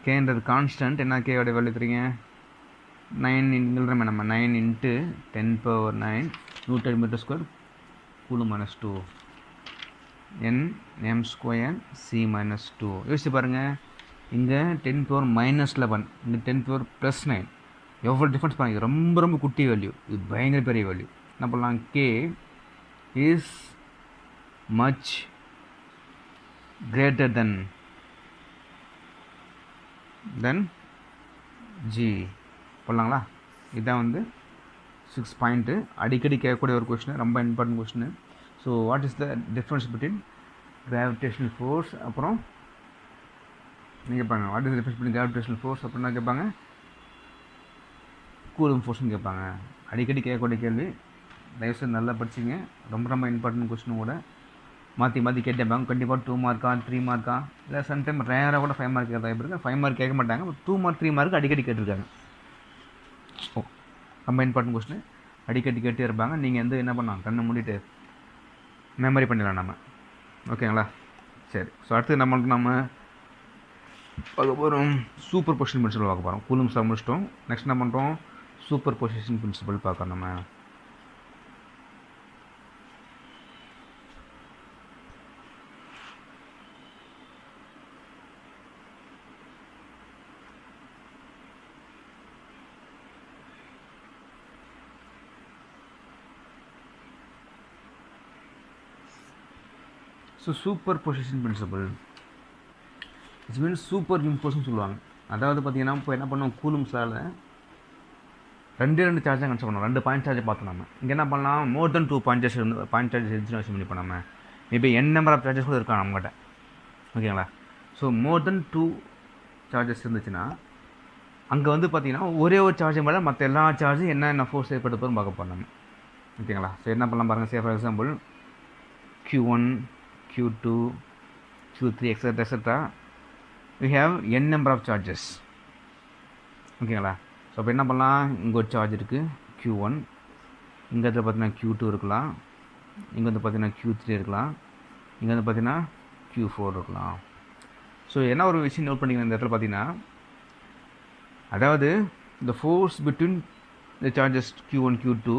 Kன்றது கான்ஸ்டன்ட். என்ன K-ஓட வேல்யூ தெரியுங்க, 9 இங்கே நம்ம 9 into 10 power 9 Newton meter square coulomb minus 2 n m square c minus 2. யோசிச்சு பாருங்கள், இங்கே 10⁻−11, இங்கே 10⁻+9. எவ்வளோ டிஃப்ரென்ஸ் பாருங்க. இது ரொம்ப ரொம்ப குட்டி வேல்யூ, இது பயங்கர பெரிய வேல்யூ. என்ன பண்ணலாம், K is much greater than G போடலாங்களா. இதுதான் வந்து 6 பாயிண்ட்டு. அடிக்கடி கேட்கக்கூடிய ஒரு கொஷின், ரொம்ப important question. So what is the difference between gravitational force, அப்புறம் நீங்கள் கேட்பாங்க what is the difference between gravitational force அப்படின்னா கேட்பாங்க, கூலும் ஃபோர்ஸ்னு கேட்பாங்க. அடிக்கடி கேட்கக்கூடிய கேள்வி, தயவுசெய்து நல்லா படிச்சிங்க. ரொம்ப ரொம்ப இம்பார்ட்டன்ட் கொஸ்டின் கூட. மாற்றி மாற்றி கேட்டேப்பாங்க. கண்டிப்பாக 2 மார்க்கா 3 மார்க்கா, இல்லை சம்டைம் ரேராக கூட 5 மார்க் கேட்க இருக்குது. 5 மார்க் கேட்க மாட்டாங்க, 2 மார்க் 3 மார்க் அடிக்கடி கேட்டிருக்காங்க. ஸோ ரொம்ப இம்பார்ட்டன்ட் கொஸ்டின், அடிக்கடி கேட்டே இருப்பாங்க. நீங்கள் வந்து என்ன பண்ணலாம், கண்ணை மூடிட்டு மெமரி பண்ணிடலாம் நம்ம. ஓகேங்களா. சரி. ஸோ அடுத்து நம்ம பார்க்க போகிறோம் சூப்பர் பொசிஷன் பிரின்சிபல் பார்க்க போகிறோம். கூலும்ஸ்லாம் முடிச்சிட்டோம். நெக்ஸ்ட் என்ன பண்ணுறோம், சூப்பர் பொசிஷன் பிரின்சிபல் பார்க்கலாம் நம்ம. So superposition principle it's means super இம்போஸ்ன்னு சொல்லுவாங்க. அதாவது பார்த்தீங்கன்னா இப்போ என்ன பண்ணோம், கூலும்ஸால் 2 சார்ஜாக கன்சிடர் பண்ணோம். 2 பாயிண்ட் சார்ஜை பார்த்தோம் நம்ம. இங்கே என்ன பண்ணலாம், மோர் தென் 2 பாயிண்ட் சார்ஜ் இருந்து பாயிண்ட் சார்ஜ் இருந்துச்சுன்னு வச்சு பண்ணி பண்ணாமல் maybe n number of charges கூட இருக்காங்க நம்மகிட்ட. ஓகேங்களா. ஸோ மோர் தென் 2 சார்ஜஸ் இருந்துச்சுன்னா அங்கே வந்து பார்த்தீங்கன்னா ஒரே ஒரு சார்ஜை மேலே மற்ற எல்லா சார்ஜும் என்னென்ன ஃபோர்ஸ் ஏற்படுத்தும் பார்க்க போகிறோம் நம்ம. ஓகேங்களா. ஸோ என்ன பண்ணலாம் பாருங்கள். சே for example Q1, Q2, Q3 etc. we have n number of charges. ஓகேங்களா. ஸோ அப்போ என்ன பண்ணலாம், இங்கே ஒரு சார்ஜ் இருக்குது Q1, இங்கே வந்து பார்த்தீங்கன்னா Q2 இருக்கலாம், இங்கே வந்து பார்த்தீங்கன்னா Q3 இருக்கலாம், இங்கே வந்து பார்த்தீங்கன்னா Q4 இருக்கலாம். ஸோ என்ன ஒரு விஷயம் நோட் பண்ணிக்கணும் இந்த இடத்துல பார்த்தீங்கன்னா, அதாவது இந்த ஃபோர்ஸ் பிட்வீன் இந்த சார்ஜஸ் Q1 Q2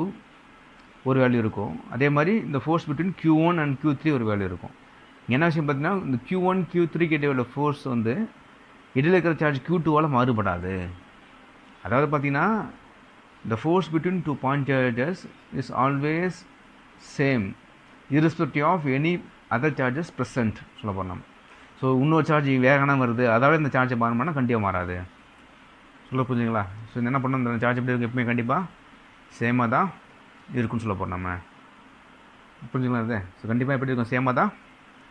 ஒரு வேல்யூ இருக்கும். அதே மாதிரி இந்த force between Q1 and Q3 ஒரு வேல்யூ இருக்கும். என்ன விஷயம் பார்த்தீங்கன்னா, இந்த Q1 Q3 கிட்ட உள்ள ஃபோர்ஸ் வந்து இடையில் இருக்கிற சார்ஜ் Q2வால் மாறுபடாது. அதாவது பார்த்தீங்கன்னா the force between 2 point charges is always same irrespective of any other charges present சொல்ல போகிறோம். ஸோ இன்னொரு சார்ஜ் வேகனா வருது, அதாவது இந்த சார்ஜை மாறுமானா கண்டிப்பாக மாறாது. சொல்ல புரிஞ்சுங்களா. ஸோ என்ன பண்ணணும், இந்த சார்ஜ் எப்படி இருக்கும், எப்பவுமே கண்டிப்பாக சேமாக தான் இருக்குன்னு சொல்ல போகிறோம் நம்ம. புரிஞ்சுங்களா இது. ஸோ கண்டிப்பாக எப்படி இருக்கும், சேமாக தான்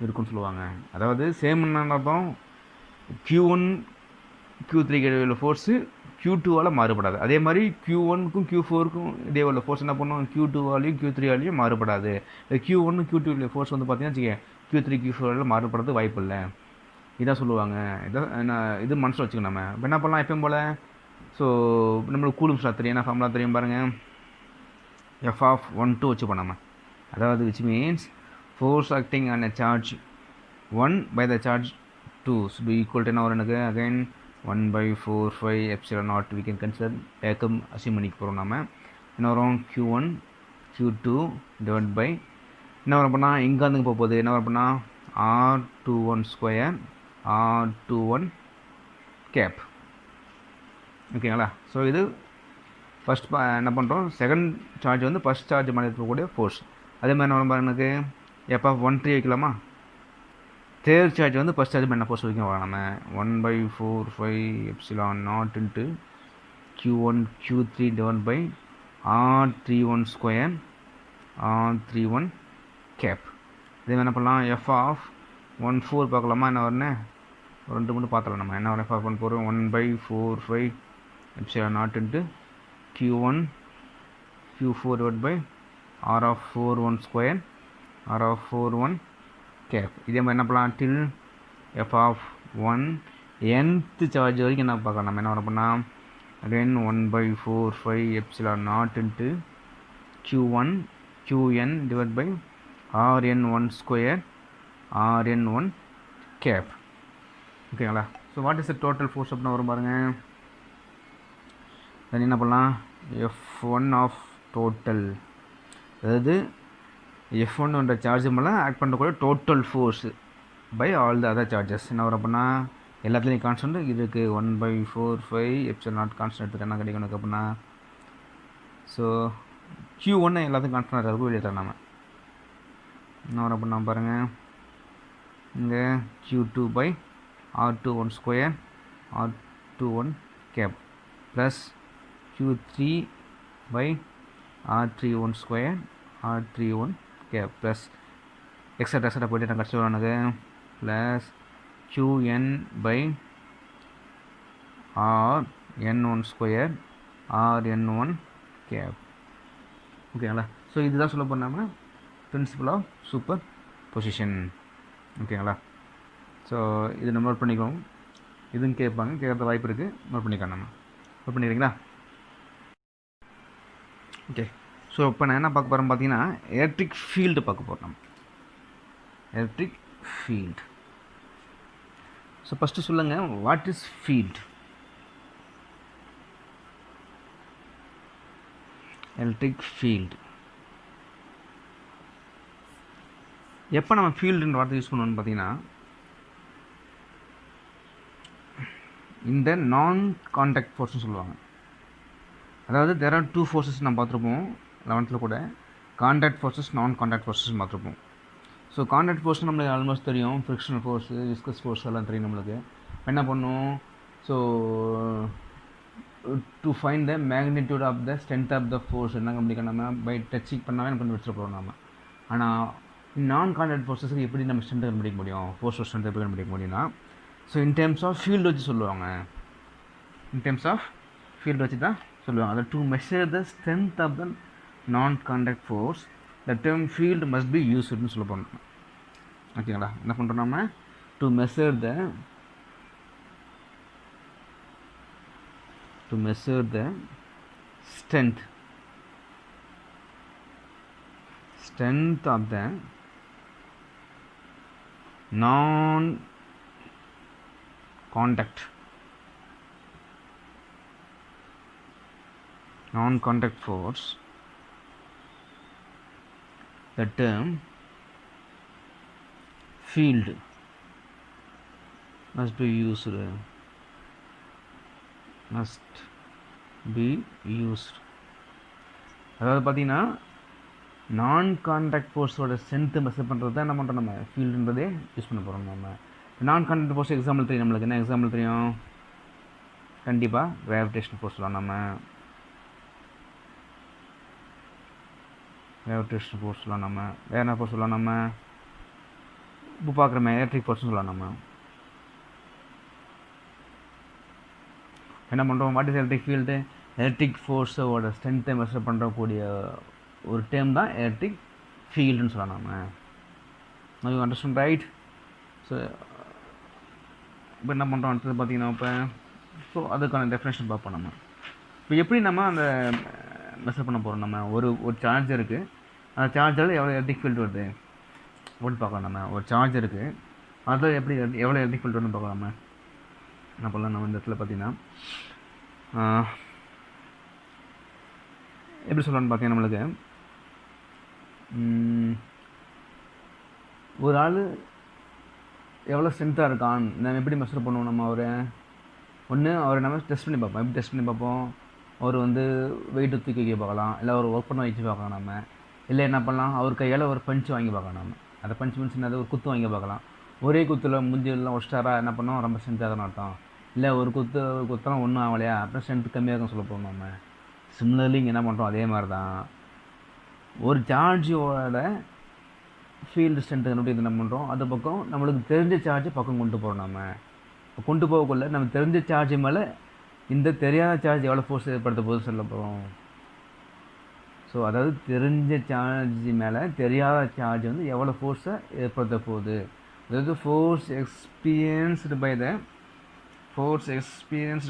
இருக்குன்னு சொல்லுவாங்க. அதாவது சேம்னு அர்த்தம் Q1 Q3 உள்ள ஃபோர்ஸு Q2வால் மாறுபடாது. அதே மாதிரி Q1க்கும் Q4க்கும் இதே உள்ள ஃபோர்ஸ் என்ன பண்ணும், Q2வாலையும் Q3வாலையும் மாறுபடாது. Q1 Q2 உள்ள ஃபோர்ஸ் வந்து பார்த்தீங்கன்னா Q3 Q4 மாறுபடுறது வாய்ப்பு இல்லை. இதான் சொல்லுவாங்க. இதான் இது மனசில் வச்சுக்கணும் நம்ம. இப்போ என்ன பண்ணலாம் எப்பயும் போல். ஸோ நம்மளுக்கு கூலும்ஸ் தெரியும், என்ன ஃபார்முலா தெரியும் பாருங்கள், F(1) வச்சு பண்ணாமல். அதாவது which means force acting on a charge 1 by the charge 2 should be equal to என்ன வரும் எனக்கு, again 1/4/π(ε0) we can consider ஏக்கம் அசியூம் பண்ணிக்க போகிறோம் நம்ம. என்ன வரும், Q1 Q2 divided by என்ன வரும் பண்ணால், இங்கே வந்து போகுது என்ன வரும் பண்ணால் R21² R21 கேப். ஓகேங்களா. ஸோ இது ஃபஸ்ட் என்ன பண்ணுறோம், செகண்ட் சார்ஜ் வந்து ஃபஸ்ட் சார்ஜ் மேலே இருக்கக்கூடிய ஃபோர்ஸ். அதே மாதிரி என்ன வரும் எனக்கு F(13) வைக்கலாமா. தேர்ட் சார்ஜ் வந்து ஃபஸ்ட் சார்ஜ் என்ன ஃபோர்ஸ் வைக்கும் நம்ம 1/4/π(ε0) into Q1 Q3 divided by R31² R31 gap. இதே மாதிரி என்ன பண்ணலாம், F(14) பார்க்கலாமா. என்ன வரணுன்னு ஒரு 2 மட்டும் பார்த்துக்கலாம் நம்ம. என்ன வரும், F(14) 1/4/π(ε0) into Q1 Q4 divided by R(41² R(41) gap. இதே மாதிரி என்ன பண்ணலாம், till F(1) nth சார்ஜ் வரைக்கும் என்ன பார்க்கலாம் நம்ம. என்ன வர பண்ணால் again 1/4/π(ε0) into Q1 Qn divided by Rn1² Rn1 cap. ஓகேங்களா. So what is the total force அப்படின்னு வரும் பாருங்கள். தென் என்ன பண்ணலாம், F1 ஆஃப் டோட்டல், அதாவது F1 என்ற சார்ஜ் மேலே ஆக்ட் பண்ணக்கூடிய total force by all the other charges என்ன வரும் அப்படின்னா எல்லாத்துலேயும் கான்ஸ்டன்ட் இதுக்கு 1/4/5 கான்ஸ்டன்ட் எடுத்துகிட்டு என்ன கிடைக்கும் எனக்கு அப்படின்னா ஸோ Q1 எல்லாத்துக்கும் கான்ஸ்டன்ட் இருக்கும் எழுதிட்டேன் நம்ம என்ன வரும் அப்படின்னா பாருங்கள் இங்கே Q2/R21 square R21 cap plus Q3/R31 square R31 cap plus extra போய்ட்டு நான் கடைசி எனக்கு plus Qn/Rn1 square Rn1 cap ஓகேங்களா. ஸோ இதுதான் சொல்ல போனால் பிரின்சிபல் ஆஃப் சூப்பர் பொசிஷன் ஓகேங்களா. ஸோ இது நம்ம நோட் பண்ணிக்கோங்க, இதுவும் கேட்பாங்க, கேட்குற வாய்ப்பு இருக்குது, நோட் பண்ணிக்கலாம். நம்ம நோட் பண்ணிக்கிறீங்களா? ஓகே. ஸோ இப்போ நான் என்ன பார்க்க போகிறேன் பார்த்தீங்கன்னா எலக்ட்ரிக் ஃபீல்டு பார்க்க போகிறோம். நம்ம எலக்ட்ரிக் ஃபீல்டு. ஸோ ஃபஸ்ட்டு சொல்லுங்கள், what is field? Electric field எப்போ நம்ம ஃபீல்டுன்ற வார்த்தை யூஸ் பண்ணுவோம்னு பார்த்தீங்கன்னா இந்த நான் கான்டாக்ட் ஃபோர்ஸ்னு சொல்லுவாங்க. அதாவது தேர் ஆர் 2 ஃபோர்ஸஸ் நம்ம பார்த்துருப்போம் 11th கூட, contact forces non contact forces பார்த்துருப்போம். ஸோ கான்டாக்ட் ஃபோர்ஸ் நம்மளுக்கு ஆல்மோஸ்ட் தெரியும், ஃப்ரிக்ஷனல் ஃபோர்ஸு, விஸ்கஸ் ஃபோர்ஸ் எல்லாம் தெரியும் நம்மளுக்கு. என்ன பண்ணும், so to find the magnitude of the strength of the force என்ன கண்டுபிடிக்க நம்ம பை டச்சிங் பண்ணாவே நம்ம கண்டுபிடிச்சிட போகிறோம் நம்ம. ஆனால் நான் கான்டாக்ட் ஃபோர்ஸஸுக்கு எப்படி நம்ம ஸ்ட்ரென்த் கண்டுபிடிக்க முடியும், ஃபோர்ஸ் ஸ்ட்ரென்த் எப்படி கண்டுபிடிக்க முடியும்னா, so in terms of field வச்சு சொல்லுவாங்க. இன் டேர்ம்ஸ் ஆஃப் ஃபீல்டு வச்சு தான் சொல்லுவாங்க. அதை to measure the strength of the non contact force the term field must be யூஸ்டுன்னு சொல்ல போகிறோம். ஓகேங்களா. என்ன பண்ணுறோம் நம்ம, to measure the strength of the non-contact force, the term field must be used. அதாவது பார்த்தீங்கன்னா நான் கான்டாக்ட் ஃபோர்ஸோட ஸ்ட்ரென்த்து மெஷர் பண்ணுறது தான் என்ன பண்ணுறோம், நம்ம ஃபீல்டுன்றதே யூஸ் பண்ண போகிறோம். நம்ம நான் கான்டாக்ட் ஃபோர்ஸ் எக்ஸாம்பிள் தெரியும் நம்மளுக்கு. என்ன எக்ஸாம்பிள் தெரியும், கண்டிப்பாக கிராவிடேஷன் ஃபோர்ஸ் சொல்லலாம். நம்ம கிராவிடேஷன் ஃபோர்ஸ் சொல்லலாம். நம்ம வேறு என்ன ஃபோர்ஸ் சொல்லலாம், நம்ம இப்போ பார்க்குற எலக்ட்ரிக் ஃபோர்ஸ்னு சொல்லலாம். நம்ம என்ன பண்ணுறோம், what is electric field, electric ஃபோர்ஸோட ஸ்ட்ரென்த்தை மெஷர் பண்ணுறக்கூடிய ஒரு டேர்ம் தான் எலக்ட்ரிக் ஃபீல்டுன்னு சொல்லலாம். நம்ம யூ அண்டர்ஸ்டாண்ட் ரைட். ஸோ இப்போ என்ன பண்ணுறோம் அடுத்தது பார்த்தீங்கன்னா இப்போ ஸோ அதுக்கான டெஃபினேஷன் பார்ப்போம். நம்ம இப்போ எப்படி நம்ம அந்த மெஷர் பண்ண போகிறோம், நம்ம ஒரு சார்ஜ் இருக்குது, அந்த சார்ஜில் எவ்வளோ எலக்ட்ரிக் ஃபீல்டு வருது அப்படின்னு பார்க்கலாம். நம்ம ஒரு சார்ஜ் இருக்குது, அதில் எப்படி எவ்வளோ எலக்ட்ரிக் ஃபீல்டு வருதுன்னு பார்க்கலாம். நம்ம என்ன பண்ணலாம், நம்ம இந்த இடத்துல பார்த்தீங்கன்னா எப்படி சொல்லலாம்னு பார்த்தீங்கன்னா நம்மளுக்கு ஒரு ஆள் எவ்வளோ ஸ்ட்ரென்த்தாக இருக்கான் நம்ம எப்படி மெஷர் பண்ணுவோம். நம்ம அவரை நம்ம டெஸ்ட் பண்ணி பார்ப்போம். எப்படி டெஸ்ட் பண்ணி பார்ப்போம், அவர் வெயிட்டு தூக்கி வைக்க பார்க்கலாம், இல்லை அவர் ஒர்க் பண்ண வச்சு பார்க்கலாம். நம்ம இல்லை என்ன பண்ணலாம், அவர் கையால் ஒரு பஞ்சு வாங்கி பார்க்கலாம். நம்ம அந்த பஞ்சு மீன்ஸ் என்னது, ஒரு குத்து வாங்கி பார்க்கலாம். ஒரே குத்தில் முஞ்செல்லாம் ஒஸ்டாராக என்ன பண்ணோம், ரொம்ப ஸ்ட்ரென்த்தாக அர்த்தம். இல்லை ஒரு குத்தெல்லாம் ஒன்றும் ஆகலையா, அப்புறம் ஸ்ட்ரென்த் கம்மியாக இருக்கும் சொல்ல போகணும். நம்ம சிமிலர்லி இங்கே என்ன பண்ணுறோம், அதே மாதிரி தான் ஒரு சார்ஜோட ஃபீல்டு ஸ்ட்ரென்த்து கண்டுபிடிக்கிறது என்ன பண்ணுறோம், அது பக்கம் நம்மளுக்கு தெரிஞ்ச சார்ஜை பக்கம் கொண்டு போகிறோம். நம்ம கொண்டு போகக்குள்ள நம்ம தெரிஞ்ச சார்ஜ் மேலே இந்த தெரியாத சார்ஜ் எவ்வளோ ஃபோர்ஸ் ஏற்படுத்த போகுது சொல்ல போகிறோம். ஸோ அதாவது தெரிஞ்ச சார்ஜ் மேலே தெரியாத சார்ஜ் எவ்வளோ ஃபோர்ஸை ஏற்படுத்த போகுது, அதாவது force experienced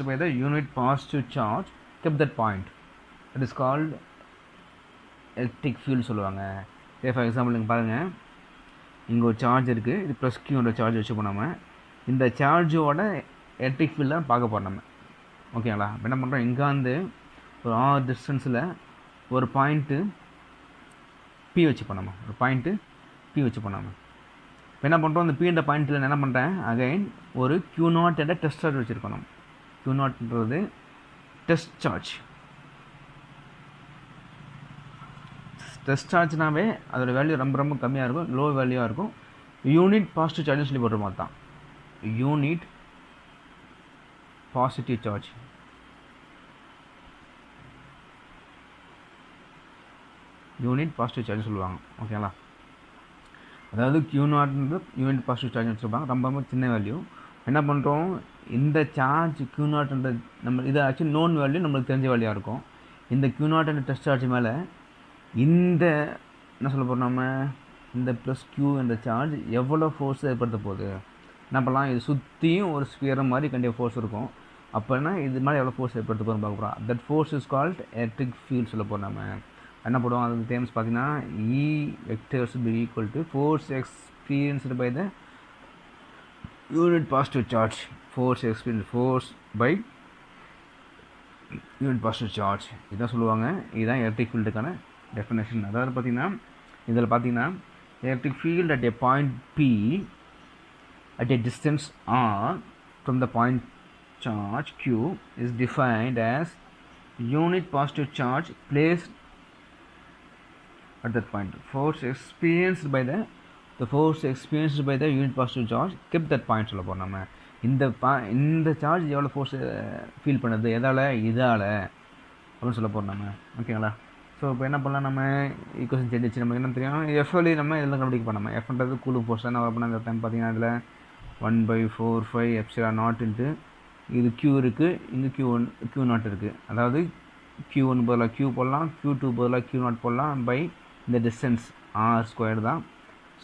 by the unit positive charge kept that point, that is called electric field சொல்லுவாங்க. ஃபார் எக்ஸாம்பிள் இங்கே பாருங்கள், இங்கே ஒரு சார்ஜ் இருக்குது, இது ப்ளஸ் கியூன்ற சார்ஜ் வச்சு போனாமல் இந்த சார்ஜோட எலக்ட்ரிக் ஃபீல்டை பார்க்க போகிறோம் நம்ம. ஓகேங்களா. என்ன பண்ணுறோம், இங்கே ஒரு R டிஸ்டன்ஸில் ஒரு பாயிண்ட்டு P வச்சு போனாமல் இப்போ என்ன பண்ணுறோம், அந்த P என்ற பாயிண்ட்டில் என்ன பண்ணுறேன், அகைன் ஒரு Q0 என்ற டெஸ்ட் சார்ஜ் வச்சுருக்கணும். Q0ன்றது டெஸ்ட் சார்ஜ். டெஸ்ட் சார்ஜ்னாவே அதோட வேல்யூ ரொம்ப ரொம்ப கம்மியாக இருக்கும், லோ வேல்யூவாக இருக்கும். யூனிட் பாசிட்டிவ் சார்ஜ்னு சொல்லி போடுற மாதிரி தான். Unit positive charge. Unit positive charge சொல்லுவாங்க. ஓகேங்களா? அதாவது Q0 யூனிட் பாசிட்டிவ் சார்ஜ் வச்சுருப்பாங்க, ரொம்ப ரொம்ப சின்ன வேல்யூ. என்ன பண்ணுறோம், இந்த சார்ஜ் Q0 நம்ம இது ஆக்சுவலி நோன் வேல்யூ, நம்மளுக்கு தெரிஞ்ச வேல்யூவாக இருக்கும். இந்த Q0 டெஸ்ட் சார்ஜ் மேலே இந்த என்ன சொல்ல போகிறோம், நம்ம இந்த ப்ளஸ் Q என்ற சார்ஜ் எவ்வளோ ஃபோர்ஸ் ஏற்படுத்த போகுது. என்ன பண்ணலாம், இது சுற்றியும் ஒரு ஸ்பியர் மாதிரி கண்டிப்பாக ஃபோர்ஸ் இருக்கும். அப்போனா இது மாதிரி எவ்வளோ ஃபோர்ஸ் ஏற்படுத்த போகிறோம் பார்க்க போகிறோம். That force is called electric field சொல்ல போகிறோம். நம்ம என்ன போடுவோம், அது டேர்ம்ஸ் பார்த்தீங்கன்னா E vectors will be equal to force experienced by the unit positive charge. Force experienced, force by unit positive charge. இதான் சொல்லுவாங்க. இதுதான் எலக்ட்ரிக் ஃபீல்டுக்கான டெஃபினேஷன். அதாவது பார்த்தீங்கன்னா இதில் பார்த்தீங்கன்னா electric field at a point P at a distance r from the point charge Q is defined as unit positive charge placed at that point. Force experienced by the unit positive charge kept that point சொல்ல போகிறோம். நம்ம இந்த charge எவ்வளோ force feel பண்ணுது, எதால், இதால் அப்படின்னு சொல்ல போகிறோம் நம்ம. ஓகேங்களா? ஸோ இப்போ என்ன பண்ணலாம், நம்ம ஈக்குவேஷன் தெரிஞ்சிச்சு, நமக்கு என்ன தெரியும், எஃப்எல்இ நம்ம இதெல்லாம் கண்டுபிடிக்க நம்ம. எஃப்ன்றது கூலும் ஃபோர்ஸ் தான். நம்ம அந்த டைம் பார்த்தீங்கன்னா அதில் 1/4 ε0 இது Q இருக்குது, இங்கே Q0 இருக்குது. அதாவது Q1 பதிலாக Q போடலாம், Q2 பதிலாக Q0 போடலாம், பை இந்த டிஸ்டன்ஸ் R² தான்.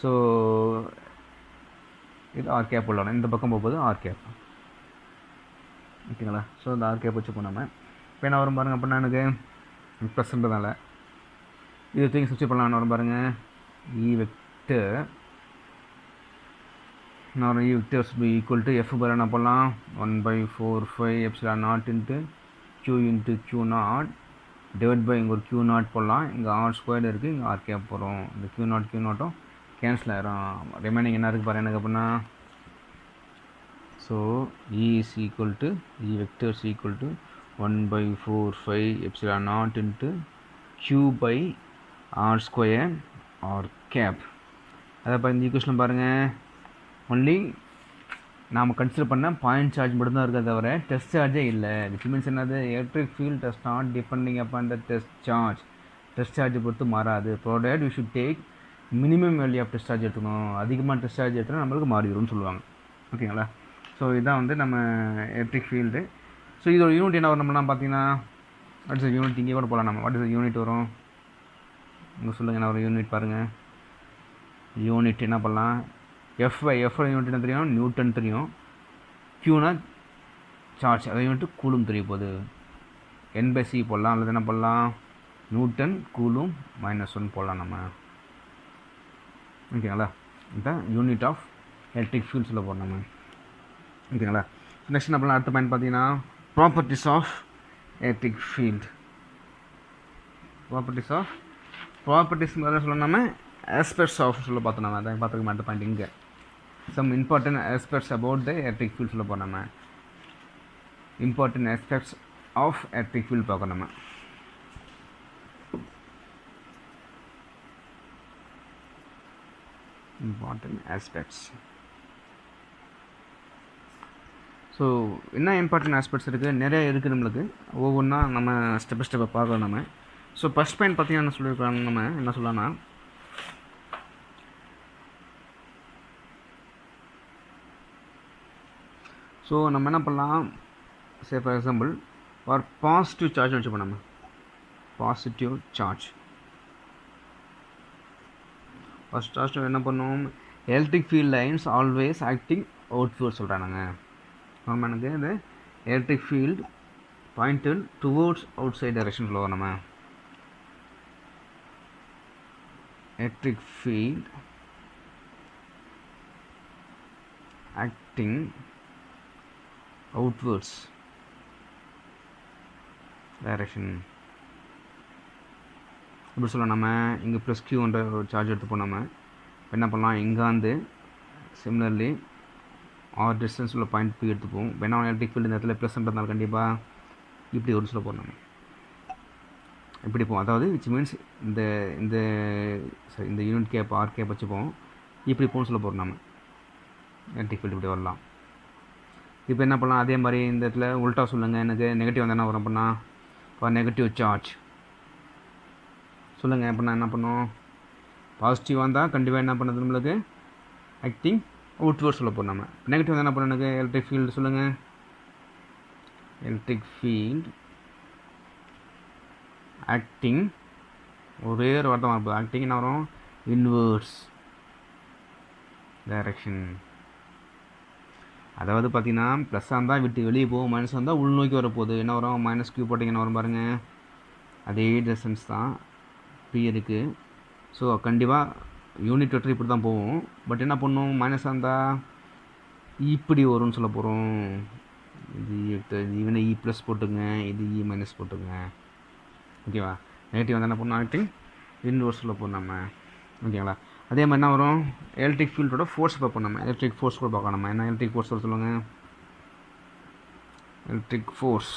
ஸோ இது R கேப் போடலாம், இந்த பக்கம் போகும்போது R கேப். ஓகேங்களா? ஸோ இந்த R கேப் வச்சுப்போம் நம்ம. இப்போ என்ன வரும் பாருங்கள், அப்படின்னா எனக்கு ப்ளஸ்ன்றதால இது தூக்கி சுவிட்ச் பண்ணலாம். வரும் பாருங்கள், E வெக்டர் நான் E vectors be equal to F பதில் என்ன பண்ணலாம், 1/4 ε0 Q into Q0 divide by இங்கே ஒரு Q0 போடலாம். இங்கே R² இருக்குது, இங்கே R கேப் போகிறோம். இந்த Q0 கேன்சல் ஆகிரும். ரிமைனிங் என்ன இருக்குது பாருங்கள் எனக்கு அப்படின்னா. So E is equal to E vectors equal to 1/4 ε0 Q by R² R cap. அதை இப்போ இந்த ஈக்குவேஷன் பாருங்கள், ஒன்லி நாம் கன்சிடர் பண்ண பாயிண்ட் சார்ஜ் மட்டும்தான் இருக்கிறத தவிர டெஸ்ட் சார்ஜே இல்லை. விச் மீன்ஸ் என்னது, electric field does not depending upon the test charge. Test சார்ஜை பொறுத்து மாறாது. Product we should take minimum value of test charge எடுத்துக்கணும். அதிகமாக டெஸ்ட் சார்ஜ் எடுத்துனா நம்மளுக்கு மாறிடும்னு சொல்லுவாங்க. ஓகேங்களா? ஸோ இதுதான் வந்து நம்ம எலக்ட்ரிக் ஃபீல்டு. ஸோ இதோட யூனிட் என்ன வரும் நம்மளாம் பார்த்தீங்கன்னா, வாட் இஸ் யூனிட், இங்கே கூட போகலாம் நம்ம. வாட் இஸ் யூனிட் வரும் இங்கே சொல்லுங்கள், என்ன ஒரு யூனிட் பாருங்கள். யூனிட் என்ன பண்ணலாம், எஃப்ஐ யூனிட் என்ன தெரியும், நியூட்டன் தெரியும். Qனா சார்ஜ், அதை யூனிட் கூலும் தெரிய போகுது. N/C போடலாம், அல்லது என்ன பண்ணலாம், நியூட்டன் கூலும் -1 போடலாம் நம்ம. ஓகேங்களா? இதுதான் யூனிட் ஆஃப் எலக்ட்ரிக் ஃபீல்ட் சொல்ல போகிறோம் நம்ம. ஓகேங்களா? நெக்ஸ்ட் என்ன பண்ணலாம், அடுத்த பாயிண்ட் பார்த்தீங்கன்னா properties of electric field. Properties முதல்ல சொல்லணும் நம்ம. aspects of சொல்ல பார்த்தோம் நம்ம. அதான் பார்த்துக்க மாட்டேன் பாயிண்ட். இங்கே some important aspects about the electric field சொல்ல போகிறோம் நம்ம. important aspects of electric field பார்க்கணும் நம்ம. important aspects. ஸோ என்ன இம்பார்ட்டன்ட் ஆஸ்பெக்ட்ஸ் இருக்குது, நிறைய இருக்குது நம்மளுக்கு. ஒவ்வொன்றா நம்ம ஸ்டெப் பை ஸ்டெப்பை பார்க்கலாம் நம்ம. ஸோ ஃபஸ்ட் பாயிண்ட் பார்த்தீங்கன்னா என்ன சொல்லியிருக்காங்க, நம்ம என்ன சொல்லலாம்னா, ஸோ நம்ம என்ன பண்ணலாம், சே ஃபார் எக்ஸாம்பிள் ஒரு பாசிட்டிவ் சார்ஜ் வச்சுப்போம் நம்ம. பாசிட்டிவ் சார்ஜ் ஃபஸ்ட் சார்ஜ் என்ன பண்ணுவோம், electric field lines always acting outward சொல்கிறாங்க. நம்ம எனக்கு இது electric field pointed towards outside direction சொல்லுவோம் நம்ம. Electric field acting outwards direction இப்படி சொல்லலாம் நம்ம. இங்கே +Q என்ற ஒரு சார்ஜ் எடுத்துப்போம் நம்ம. என்ன பண்ணலாம், இங்கே வந்து சிமிலர்லி ஆர் டிஸ்டன்ஸ் உள்ள பாயிண்ட் பி எடுத்துப்போம். வேணா எலக்ட்ரிக் ஃபீல்டு இந்த இடத்துல +ன்றதுனால கண்டிப்பாக இப்படி ஒரு சொல்ல போகிறோம் நம்ம இப்படி போவோம். அதாவது விச் மீன்ஸ் இந்த இந்த சரி இந்த யூனிட் கேப் ஆர் கேப் வச்சுப்போம். இப்படி போகணும்னு சொல்ல போகிறோம் நம்ம எலக்ட்ரிக் ஃபீல்டு இப்படி வரலாம். இப்போ என்ன பண்ணலாம், அதே மாதிரி இந்த இடத்துல உல்ட்டா சொல்லுங்கள். எனக்கு நெகட்டிவ் வந்தால் என்ன வரும் அப்படின்னா இப்போ நெகட்டிவ் சார்ஜ் சொல்லுங்கள். அப்படின்னா என்ன பண்ணும், பாசிட்டிவ் வந்தால் கண்டிப்பாக என்ன பண்ணுறது நம்மளுக்கு ஆக்டிங் அவுட்வேர்ட் சொல்ல போகிறோம். நம்ம நெகட்டிவ் வந்து என்ன பண்ண எனக்கு எலக்ட்ரிக் ஃபீல்டு சொல்லுங்கள். எலக்ட்ரிக் ஃபீல்டு ஆக்டிங் ஒரே ஒரு வார்த்தை இருப்போம். ஆக்டிங் என்ன வரும், இன்வர்ஸ் டைரக்ஷன். அதாவது பார்த்தீங்கன்னா ப்ளஸ்ஸாக இருந்தால் விட்டு வெளியே போகும், மைனஸ் வந்தால் உள்நோக்கி வரப்போகுது. என்ன வரும், மைனஸ் கியூ போட்டிங்க என்ன வரும் பாருங்கள். அதே டிஸ்டன்ஸ் தான் பி இருக்குது. ஸோ கண்டிப்பாக யூனிட் வெக்டர் இப்படி தான் போகும். பட் என்ன பண்ணும், மைனஸாக இருந்தால் இப்படி வரும்னு சொல்ல போகிறோம். இது ஈவன் இ ப்ளஸ் போட்டுங்க, இது இ மைனஸ் போட்டுங்க. ஓகேவா. நெகட்டிவ் வந்து என்ன பண்ணணும், ஆக்டிங் இன்வர்ஸ் சொல்ல போகிறோம் நம்ம. ஓகேங்களா. அதே மாதிரி என்ன வரும், எலக்ட்ரிக் ஃபீல்டோட ஃபோர்ஸ் பார்ப்போம் நம்ம. எலக்ட்ரிக் ஃபோர்ஸ் கூட பார்க்கலாம் நம்ம. என்ன எலக்ட்ரிக் ஃபோர்ஸ் சொல்லுங்கள். எலக்ட்ரிக் ஃபோர்ஸ்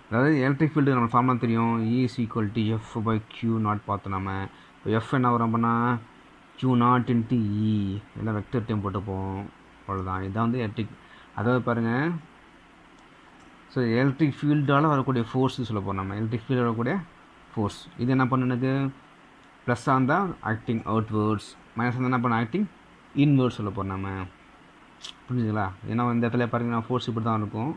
அதாவது எலக்ட்ரிக் ஃபீல்டு நம்ம ஃபார்ம்லாம் தெரியும். E is equal to F/Q0 பார்த்தோம் நம்ம. இப்போ F என்ன வரும் அப்படின்னா Q0 × E எல்லாம் வெக்டர் டைம் போட்டுப்போம். அவ்வளோதான். இதுதான் வந்து எலக்ட்ரிக். அதாவது பாருங்கள், ஸோ எலக்ட்ரிக் ஃபீல்டால் வரக்கூடிய ஃபோர்ஸ் சொல்ல போகிறோம் நம்ம. எலக்ட்ரிக் ஃபீல்டு வரக்கூடிய ஃபோர்ஸ் இது என்ன பண்ணுனது, ப்ளஸ்ஸாக இருந்தால் ஆக்டிங் அவுட்வேர்ட்ஸ், மைனஸ் இருந்தால் என்ன பண்ண ஆக்டிங் இன்வேர்ட்ஸ் சொல்ல போகிறோம் நம்ம. புரிஞ்சுங்களா. ஏன்னா இந்த இடத்துல பாருங்கன்னா ஃபோர்ஸ் இப்படி தான் இருக்கும்.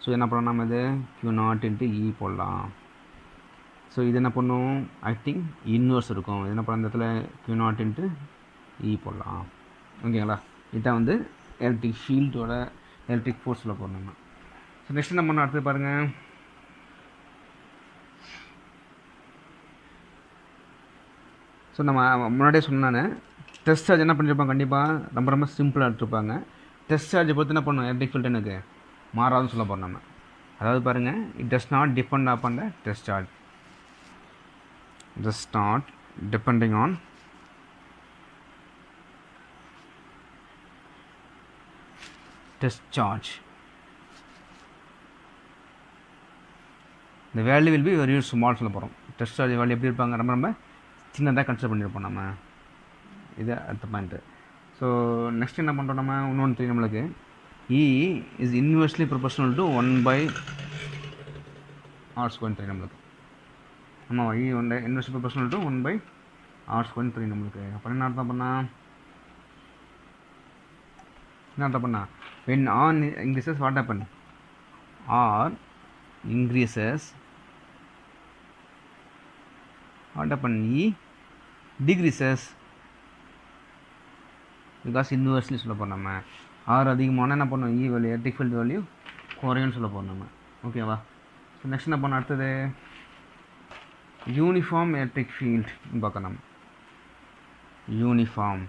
ஸோ என்ன பண்ணலாம் நம்ம, இது Q0 × E போடலாம். ஸோ இது என்ன பண்ணும், ஆக்டிங் இன்வர்ஸ் இருக்கும். இது என்ன பண்ண இந்த இடத்துல Q0 × E போடலாம். ஓகேங்களா. இதுதான் வந்து எலக்ட்ரிக் ஃபீல்டோட எலக்ட்ரிக் ஃபோர்ஸ் சொல்ல போகிறோம் நம்ம. ஸோ நெக்ஸ்ட் என்ன பண்ணணும், அடுத்து பாருங்கள். ஸோ நம்ம முன்னாடியே சொன்னானே டெஸ்ட் சார்ஜ் என்ன பண்ணியிருப்பாங்க, கண்டிப்பாக ரொம்ப ரொம்ப சிம்பிளாக எடுத்துருப்பாங்க. டெஸ்ட் சார்ஜை பொறுத்து என்ன பண்ணணும், எலக்ட்ரிக் ஃபீல்டு எனக்கு மாறாதுன்னு சொல்ல போகிறோம் நம்ம. அதாவது பாருங்கள், it does not depend upon the test charge. Does not depending on test charge. இந்த value will be very small சொல்ல போகிறோம். டெஸ்ட் சார்ஜ் வேல்யூ எப்படி இருப்பாங்க, ரொம்ப ரொம்ப சின்னதாக கன்சிடர் பண்ணியிருப்போம் நம்ம. இது அடுத்த பாயிண்ட்டு. ஸோ நெக்ஸ்ட் என்ன பண்ணுறோம் நம்ம, இன்னொன்று தெரியும் நம்மளுக்கு. E is inversely proportional to 1/r² தெரியும் நம்மளுக்கு. ஆமாம், E inversely proportional to 1/r² தெரியும் நம்மளுக்கு. அப்புறம் என்ன அர்த்தம் பண்ணால் when R increases what happen, R increases what happen, E decreases because inversely சொல்ல போகிறோம் நம்ம. ஆர் அதிகமான என்ன பண்ணோம், இ வேல்யூ எலக்ட்ரிக் ஃபீல்டு வேல்யூ குறையும்னு சொல்ல போகிறோம் நம்ம. ஓகேவா. ஸோ நெக்ஸ்ட் என்ன பண்ணோம், அடுத்தது யூனிஃபார்ம் எலக்ட்ரிக் ஃபீல்டு பார்க்க நம்ம. யூனிஃபார்ம்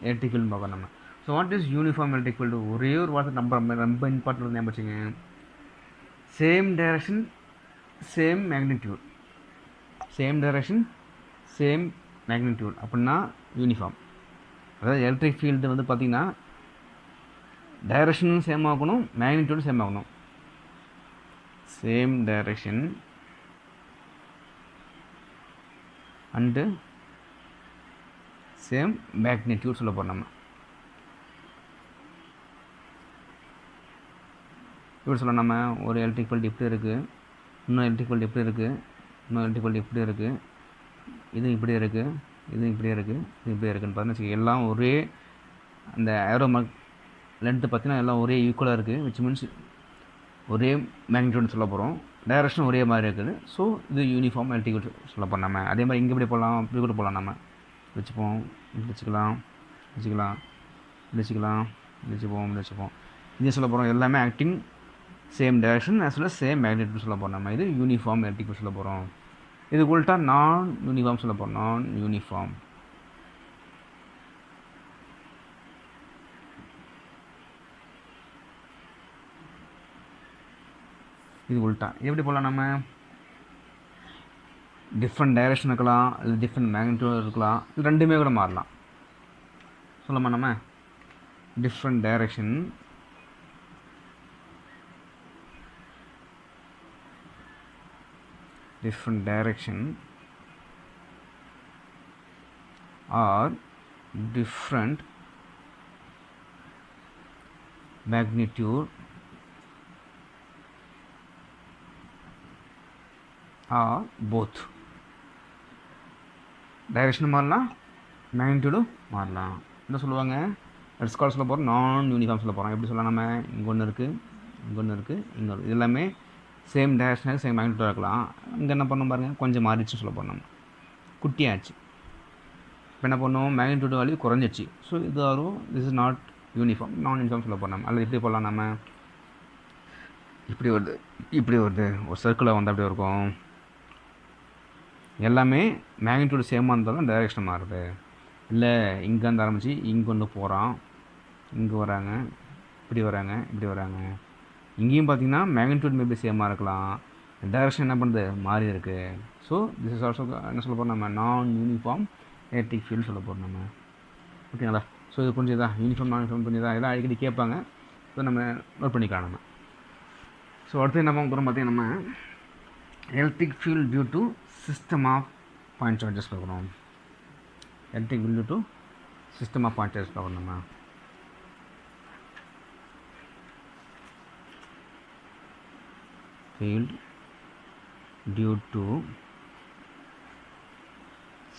எலக்ட்ரிக் ஃபீல்டு பார்க்க நம்ம. So what is uniform electric field, ஒரே ஒரு வார்த்தை ரொம்ப இம்பார்ட்டன்ட் ஞாபகம் வச்சுங்க. Same direction same magnitude, same direction same magnitude அப்படின்னா யூனிஃபார்ம். அதாவது எலக்ட்ரிக் ஃபீல்டு வந்து பார்த்திங்கன்னா டைரக்ஷனும் சேம் ஆகணும், மேக்னிடியூடும் சேம் ஆகணும். Same direction and same magnitude சொல்ல போகிறோம் நம்ம. இப்படி சொல்ல நம்ம, ஒரு எலக்ட்ரிக் ஃபீல்டு இப்படி இருக்குது, இன்னும் எலக்ட்ரிக் ஃபீல்டு இப்படி இருக்குது, இன்னும் எலக்ட்ரிக் ஃபீல்டு இப்படி இருக்குது, இது இப்படி இருக்குது, இது இப்படியே இருக்குது, இது இப்படியே இருக்குதுன்னு பார்த்தீங்கன்னா எல்லாம் ஒரே அந்த ஏரோ மார்க் லென்த்து பார்த்தீங்கன்னா எல்லாம் ஒரே ஈக்குவலாக இருக்குது. விச் மீன்ஸ் ஒரே மேக்னிடியூட்னு சொல்ல போகிறோம். டைரக்ஷன் ஒரே மாதிரி இருக்குது. ஸோ இது யூனிஃபார்ம் எலக்ட்ரிக் சொல்ல போகிறோம் நம்ம. அதே மாதிரி இங்கே இப்படி போகலாம், இப்படி கூட போகலாம் நம்ம. வச்சுப்போம், இப்படி வச்சுக்கலாம், வச்சுக்கலாம், வச்சுக்கலாம், வச்சுப்போம். இது சொல்ல போகிறோம் எல்லாமே acting same direction as well as same magnitude சொல்ல போகிறோம் நம்ம. இது யூனிஃபார்ம் எலக்ட்ரிக் சொல்ல போகிறோம். இது உள்டா நான் யூனிஃபார்ம் சொல்ல போகிறோம். நான் யூனிஃபார்ம். இது உல்ட்டா. எப்படி போடலாம் நம்ம? டிஃப்ரெண்ட் டைரக்ஷன் இருக்கலாம், இல்லை டிஃப்ரெண்ட் மேக்னிடியூட் இருக்கலாம், இது ரெண்டுமே கூட மாறலாம். சொல்லமா நம்ம different direction or different magnitude or both. Direction மாறலாம், மேக்னிடியூடும் மாறலாம். என்ன சொல்லுவாங்க? ரெட் ஸ்கால் சொல்ல போகிறோம், நான் யூனிஃபார்ம் சொல்ல போகிறோம். எப்படி சொல்லலாம் நம்ம? இங்கே ஒன்று இருக்குது, இங்கே ஒன்று இருக்குது, இங்கே இது எல்லாமே சேம் டைரக்ஷனாக சேம் மேக்னிடியூடாக இருக்கலாம். இங்கே என்ன பண்ணணும் பாருங்கள், கொஞ்சம் மாறிடுச்சு சொல்ல போகிறோம். நம்ம குட்டியாச்சு. இப்போ என்ன பண்ணோம்? Magnitude value குறைஞ்சிச்சு. ஸோ இது வரும், திஸ் இஸ் நாட் யூனிஃபார்ம், நான் யூனிஃபார்ம் சொல்ல போகிறோம். அல்லது எப்படி போடலாம் நம்ம? இப்படி வருது, இப்படி வருது, ஒரு சர்க்கிளாக வந்து அப்படியே இருக்கும். எல்லாமே மேக்னிடியூட் சேமாக இருந்தாலும் டைரெக்ஷன் மாறுது. இல்லை இங்கேருந்து ஆரம்பித்து இங்கே ஒன்று போகிறான், இங்கே வராங்க, இப்படி வராங்க, இப்படி வராங்க. இங்கேயும் பார்த்தீங்கன்னா மேக்னிடியூட் மேபி சேமாக இருக்கலாம், டைரெக்ஷன் என்ன பண்ணுறது? மாறி இருக்குது. ஸோ திஸ் இஸ் ஆல்சோ என்ன சொல்ல போகிறோம் நம்ம? நான் யூனிஃபார்ம் எலக்ட்ரிக் ஃபீல்டு சொல்ல போகிறோம் நம்ம. ஓகேங்களா? ஸோ இது புரிஞ்சுதா? யூனிஃபார்ம் நான் யூனிஃபார்ம் புரிஞ்சுதா? இதெல்லாம் அடிக்கடி கேட்பாங்க. ஸோ நம்ம நோட் பண்ணிக்கலாம் நம்ம. ஸோ அடுத்து என்ன பார்க்க போகிறோம் பார்த்தீங்கன்னா, நம்ம electric field due to system of point charges பார்க்குறோம். Electric field due to system of point charges பார்க்குறோம் நம்ம. field due to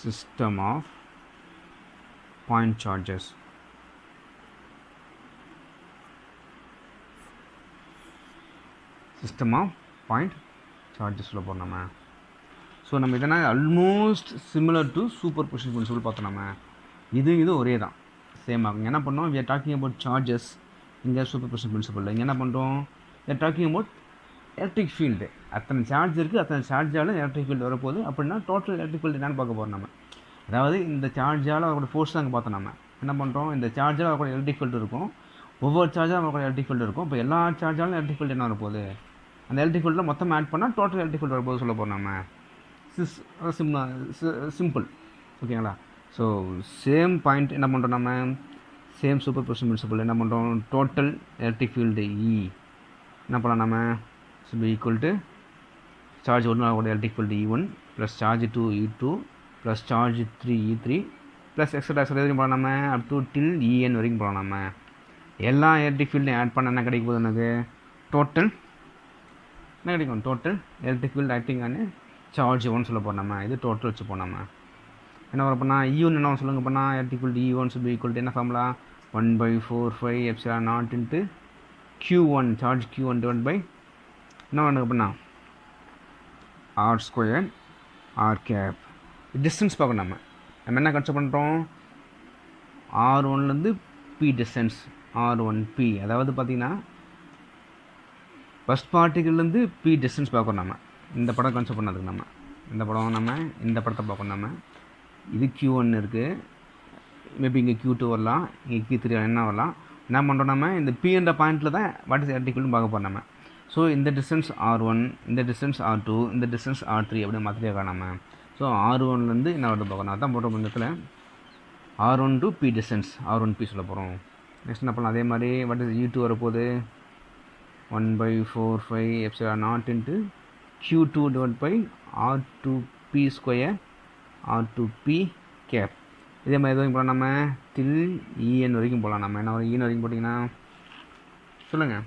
system of point charges. System of point charges சொல்ல போகிறோம் நம்ம. ஸோ நம்ம இதனால் almost similar to superposition principle பார்த்தோம் நம்ம. இது ஒரே தான், சேம் ஆகும். என்ன பண்ணோம்? we are talking about charges. இங்கே சூப்பர் பொசிஷன் பிரின்சிபல் இங்கே என்ன பண்ணுறோம்? we are talking about electric field. அத்தனை சார்ஜ் இருக்குது, அத்தனை சார்ஜால் எலக்ட்ரிக் ஃபீல்டு வரப்போகுது. அப்படின்னா டோட்டல் எலக்ட்ரிக் ஃபீல்டு என்னென்னு பார்க்க போகிறோம் நம்ம. அதாவது இந்த சார்ஜால் அவரோட ஃபோர்ஸ் தான் பார்த்தோம் நம்ம. என்ன பண்ணுறோம்? இந்த சார்ஜால் அவரோட எலக்ட்ரிக் ஃபீல்டு இருக்கும், ஒவ்வொரு சார்ஜாலும் அவரோட எலக்ட்ரிக் ஃபீல்டு இருக்கும். இப்போ எல்லா சார்ஜாலும் எலக்ட்ரிக் ஃபீல்டு என்ன வரப்போகுது? அந்த எலக்ட்ரிக் ஃபீல்டில் மொத்தம் ஆட் பண்ணால் டோட்டல் எலக்ட்ரிக் ஃபீல்டு வரப்போகுது சொல்ல போகிறோம் நம்ம. சிம்பிள். ஓகேங்களா? ஸோ சேம் பாயிண்ட் என்ன பண்ணுறோம் நம்ம? சேம் சூப்பர் பொசிஷன் பிரின்சிபல் என்ன பண்ணுறோம்? டோட்டல் எலக்ட்ரிக் ஃபீல்டு E என்ன பண்ணலாம் நம்ம? should be equal to charge 1 or electric field E1 plus charge 2 E2 plus charge 3 E3 plus etc. வரைக்கும் போகலாம் நம்ம, up to till En வரைக்கும் போகலாம் நம்ம. எல்லா எலக்ட்ரிக் ஃபீல்டையும் ஆட் பண்ண என்ன கிடைக்கும் போது எனக்கு டோட்டல் என்ன கிடைக்கும்? Total electric field acting on charge 1 சொல்ல போகிறோம் நம்ம. இது டோட்டல் வச்சு போனோம் நம்ம. என்ன வர பண்ணால் E1 என்ன சொல்லுங்க பண்ணால்? Electric field E1 should be equal to என்ன formula? 1/4/5 epsilon naught into Q1 charge Q1 divided by என்ன பண்ணுங்க அப்படின்னா R² R cap. டிஸ்டன்ஸ் பார்க்கணும் நம்ம. நம்ம என்ன கன்சிடர் பண்ணுறோம்? R1லேருந்து P டிஸ்டன்ஸ், R1P. அதாவது பார்த்திங்கன்னா ஃபஸ்ட் பார்ட்டிகிள்லேருந்து P டிஸ்டன்ஸ் பார்க்கணும் நம்ம. இந்த படம் கன்சிடர் பண்ணதுக்கு நம்ம இந்த படத்தை பார்க்கணும் நம்ம. இது Q1 இருக்குது, மேபி இங்கே Q2 வரலாம், இங்கே Q3 என்ன வரலாம். என்ன பண்ணுறோம் நம்ம? இந்த P என்ற பாயிண்ட்டில் தான் வாட் இஸ் எலக்ட்ரிக் ஃபீல்டு பார்க்க போகிறோம் நம்ம. ஸோ இந்த டிஸ்டன்ஸ் R1, இந்த டிஸ்டன்ஸ் R2, இந்த டிஸ்டன்ஸ் R3 அப்படி மாற்றிட்டே நம்ம. ஸோ R1லேருந்து என்ன வருது பார்க்கணும். அதான் போட்ட பட்சத்தில் R1 to P distance R1P சொல்ல போகிறோம். நெக்ஸ்ட் என்ன பண்ணலாம்? அதே மாதிரி வாட் இஸ் E2 வரப்போகுது? 1/4/5 epsilon naught into Q2 divided by R2P² R2P cap. இதே மாதிரி எதுவும் போகலாம் நம்ம till En வரைக்கும் போகலாம் நம்ம. என்ன En வரைக்கும் போட்டிங்கன்னா சொல்லுங்கள்,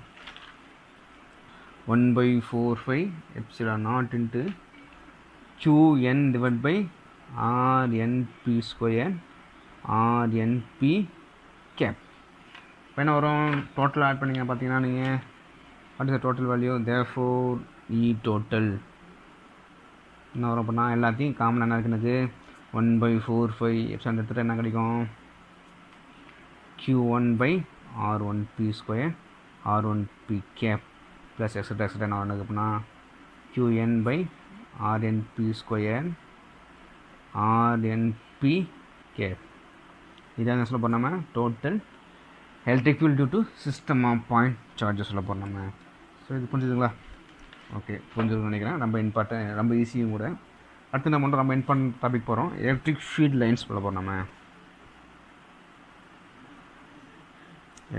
1/4/5 epsilon naught into Qn divided by RnP² RnP cap. இப்போ என்ன வரும்? டோட்டல் ஆட் பண்ணிங்க பார்த்தீங்கன்னா நீங்கள் what is the total value? Therefore E total என்ன வரும் அப்படின்னா எல்லாத்தையும் காமன் என்ன இருக்குன்னு 1/4/5 epsilon எடுத்துகிட்டு என்ன கிடைக்கும்? Q1/R1P² R1P cap plus etc. என்ன வரும் அப்படின்னா Qn/RnP² RnP cap. இதான் என்ன சொல்ல போகிறோம் நம்ம? Total electric field due to system of point charges சொல்ல போகிறோம் நம்ம. ஸோ இது புரிஞ்சுதுங்களா? ஓகே, புரிஞ்சுக்கணும்னு நினைக்கிறேன். ரொம்ப இம்பார்ட்டன்ட், ரொம்ப ஈஸியும் கூட. அடுத்து நம்ம ரொம்ப இம்பார்ட்டன்ட் டாபிக் போகிறோம். எலக்ட்ரிக் ஃபீல்ட் லைன்ஸ் சொல்ல போகிறோம். நம்ம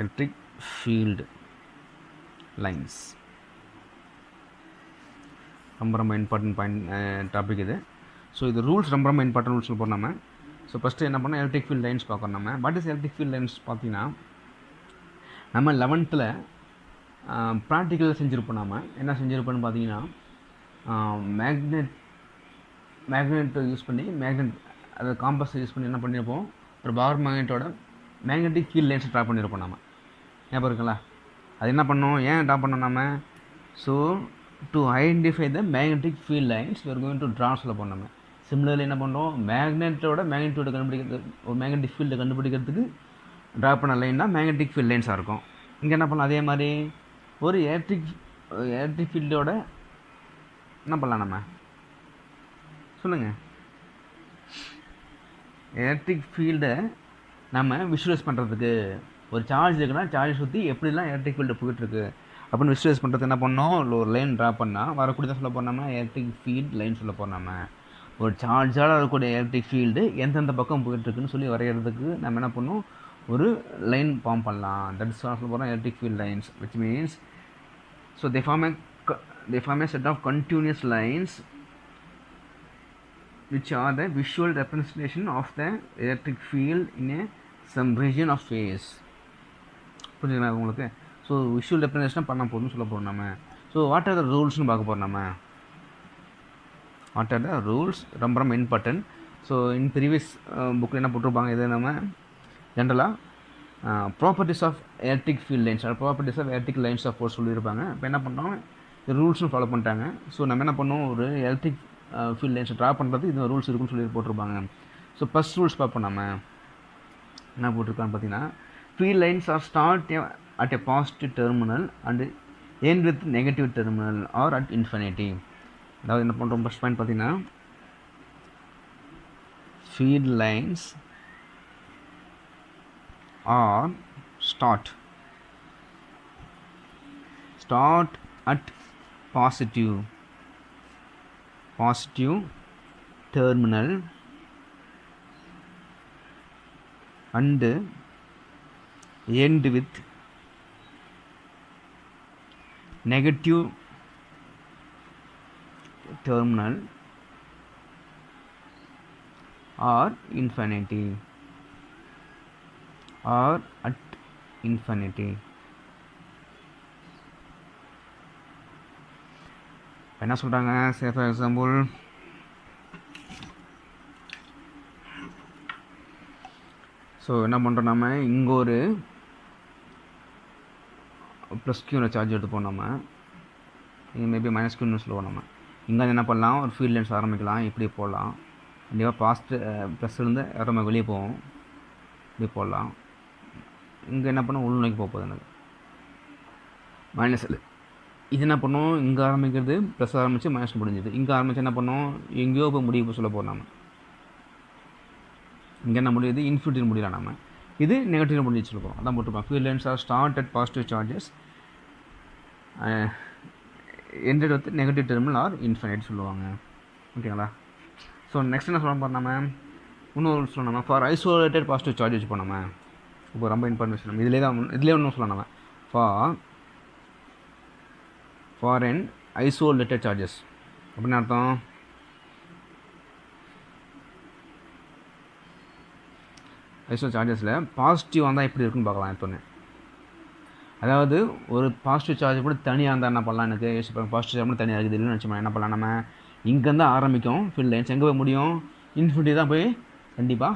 எலக்ட்ரிக் ஃபீல்டு லைன்ஸ் ரொம்ப இம்பார்ட்டன்ட் டாபிக் இது. ஸோ இது ரூல்ஸ் ரொம்ப இம்பார்ட்டன்ட் ரூல்ஸ் சொல்ல போகிறோம் நம்ம. ஸோ ஃபஸ்ட்டு என்ன பண்ணோம், எலக்ட்ரிக் ஃபீல்ட் லைன்ஸ் பார்க்குறோம் நம்ம. What is electric field lines பார்த்தீங்கன்னா, நம்ம 11th ப்ராக்டிக்கல் செஞ்சுருப்போம். நம்ம என்ன செஞ்சுருப்போம்னு பார்த்தீங்கன்னா, மேக்னெட் யூஸ் பண்ணி அதை காம்பஸ் யூஸ் பண்ணி என்ன பண்ணியிருப்போம், ஒரு பவர் மேக்னெட்டோட மேக்னெட்டிக் ஃபீல்ட் லைன்ஸ் ட்ரா பண்ணியிருப்போம் நம்ம. ஞாபகம் இருக்குங்களா? அது என்ன பண்ணோம், ஏன் ட்ரா பண்ணோம் நம்ம? So to identify the magnetic field lines we are going to draw சொல்ல போனோம் நம்ம. சிமிலர்லி என்ன பண்ணுறோம், மேக்னெட்டோட மேக்னிடியூடை கண்டுபிடிக்கிறது, ஒரு மேக்னெட்டிக் ஃபீல்டை கண்டுபிடிக்கிறதுக்கு ட்ரா பண்ண லைன் தான் மேக்னெட்டிக் ஃபீல்ட் லைன்ஸாக இருக்கும். இங்கே என்ன பண்ணலாம், அதே மாதிரி ஒரு எலக்ட்ரிக் ஃபீல்டோட என்ன பண்ணலாம் நம்ம சொல்லுங்கள். எலக்ட்ரிக் ஃபீல்டை நம்ம விஷுவலைஸ் பண்ணுறதுக்கு, ஒரு சார்ஜ் இருக்குன்னா சார்ஜ் சுற்றி எப்படிலாம் எலக்ட்ரிக் ஃபீல்டு போயிட்டுருக்கு அப்படின்னு விஷுவலைஸ் பண்ணுறது என்ன பண்ணோம், ஒரு லைன் ட்ரா பண்ணால் வரக்கூடியதான் சொல்ல போனோம்னா எலக்ட்ரிக் ஃபீல்ட் லைன் சொல்ல போகிறோம். நம்ம ஒரு சார்ஜால் வரக்கூடிய எலக்ட்ரிக் ஃபீல்டு எந்தெந்த பக்கம் போயிட்டுருக்குன்னு சொல்லி வரைகிறதுக்கு நம்ம என்ன பண்ணோம், ஒரு லைன் ஃபார்ம் பண்ணலாம். தட் இஸ் சொல்ல போகிறோம் electric field lines, which means so they form a set of continuous lines which are the visual representation of the electric field in some region of space. புரியுதுங்களா உங்களுக்கு? So visual representation பண்ண போதும்னு சொல்ல போகிறோம் நம்ம. So what are the ரூல்ஸ்னு பார்க்க போகிறோம் நம்ம. வாட் ஆர் த ரூல்ஸ் ரொம்ப இம்பார்ட்டன்ட். ஸோ இன் ப்ரீவியஸ் புக்கில் என்ன போட்டிருப்பாங்க, இது நம்ம ஜென்ரலாக properties of electric field lines, properties of electric lines of force சொல்லியிருப்பாங்க. இப்போ என்ன பண்ணுறோம், ரூல்ஸ்னு ஃபாலோ பண்ணிட்டாங்க. ஸோ நம்ம என்ன பண்ணோம், ஒரு எலக்ட்ரிக் ஃபீல்ட் லைன்ஸை ட்ரா பண்ணுறது இது ரூல்ஸ் இருக்குன்னு சொல்லி போட்டிருப்பாங்க. ஸோ ஃபஸ்ட் ரூல்ஸ் பார்ப்போம் நம்ம. என்ன போட்டிருக்கான்னு பார்த்தீங்கன்னா, field lines are start at a positive terminal and end with negative terminal or at infinity. அதாவது என்ன பண்ணுறோம், ஃபஸ்ட் பாயிண்ட் பார்த்தீங்கன்னா, field lines R start at positive terminal and end with negative terminal or infinity or at infinity. என்ன சொல்கிறாங்க, சே for example so என்ன பண்ணுறோம் நம்ம, இங்கே ஒரு ப்ளஸ் கியூவில் சார்ஜ் எடுத்துப்போம் நம்ம, இங்கே மேபி மைனஸ் கியூன்னு சொல்லுவோம் நம்ம. இங்கே என்ன பண்ணலாம், ஒரு ஃபீல்ட் லைன்ஸ் ஆரம்பிக்கலாம், இப்படி போடலாம். கண்டிப்பாக ப்ளஸ்லேருந்து நம்ம வெளியே போவோம், இப்படி போடலாம். இங்கே என்ன பண்ணோம், உள்நோக்கி போகுது எனக்கு மைனஸில். இது என்ன பண்ணோம், இங்கே ஆரம்பிக்கிறது ப்ளஸ் ஆரம்பித்து மைனஸ் முடிஞ்சுது. இங்கே ஆரம்பித்து என்ன பண்ணோம், எங்கேயோ போய் முடிவு சொல்ல போகிறோம் நம்ம. இங்கே என்ன முடியுது, இன்ஃபினிட்டி முடியலாம் நம்ம. இது நெகட்டிவ் முடிஞ்சு சொல்ல போகிறோம். அதான் போட்டுருப்போம், field lines are start at positive charges ended with negative terminal or infinite சொல்லுவாங்க. ஓகேங்களா? ஸோ நெக்ஸ்ட் என்ன சொல்ல போகிறோம் நம்ம, இன்னொரு சொல்லணும் நம்ம, ஃபார் ஐசோலேட்டட் பாசிட்டிவ் சார்ஜ் வச்சு போனோம் நம்ம. இப்போ ரொம்ப இன்ஃபர்மேஷன் நம்ம இதிலே ஒன்றும் சொல்லலாம் நம்ம, ஃபார் அண்ட் ஐசோலேட்டட் சார்ஜஸ் அப்படின்னு அர்த்தம். ஐசோ சார்ஜஸில் பாசிட்டிவ் வந்தால் எப்படி இருக்குன்னு பார்க்கலாம் எடுத்தோன்னே. அதாவது ஒரு பாசிட்டிவ் சார்ஜ் கூட தனியாக இருந்தால் என்ன பண்ணலாம், எனக்கு பாசிட்டிவ் சார்ஜ் கூட தனியாக இருக்குது இல்லைன்னு வச்சுக்கோங்க. என்ன பண்ணலாம் நம்ம, இங்கேருந்து ஆரம்பிக்கும் ஃபீல்ட் லைன்ஸ், எங்கே போய் முடியும், இன்ஃபினிட்டி தான் போய் கண்டிப்பாக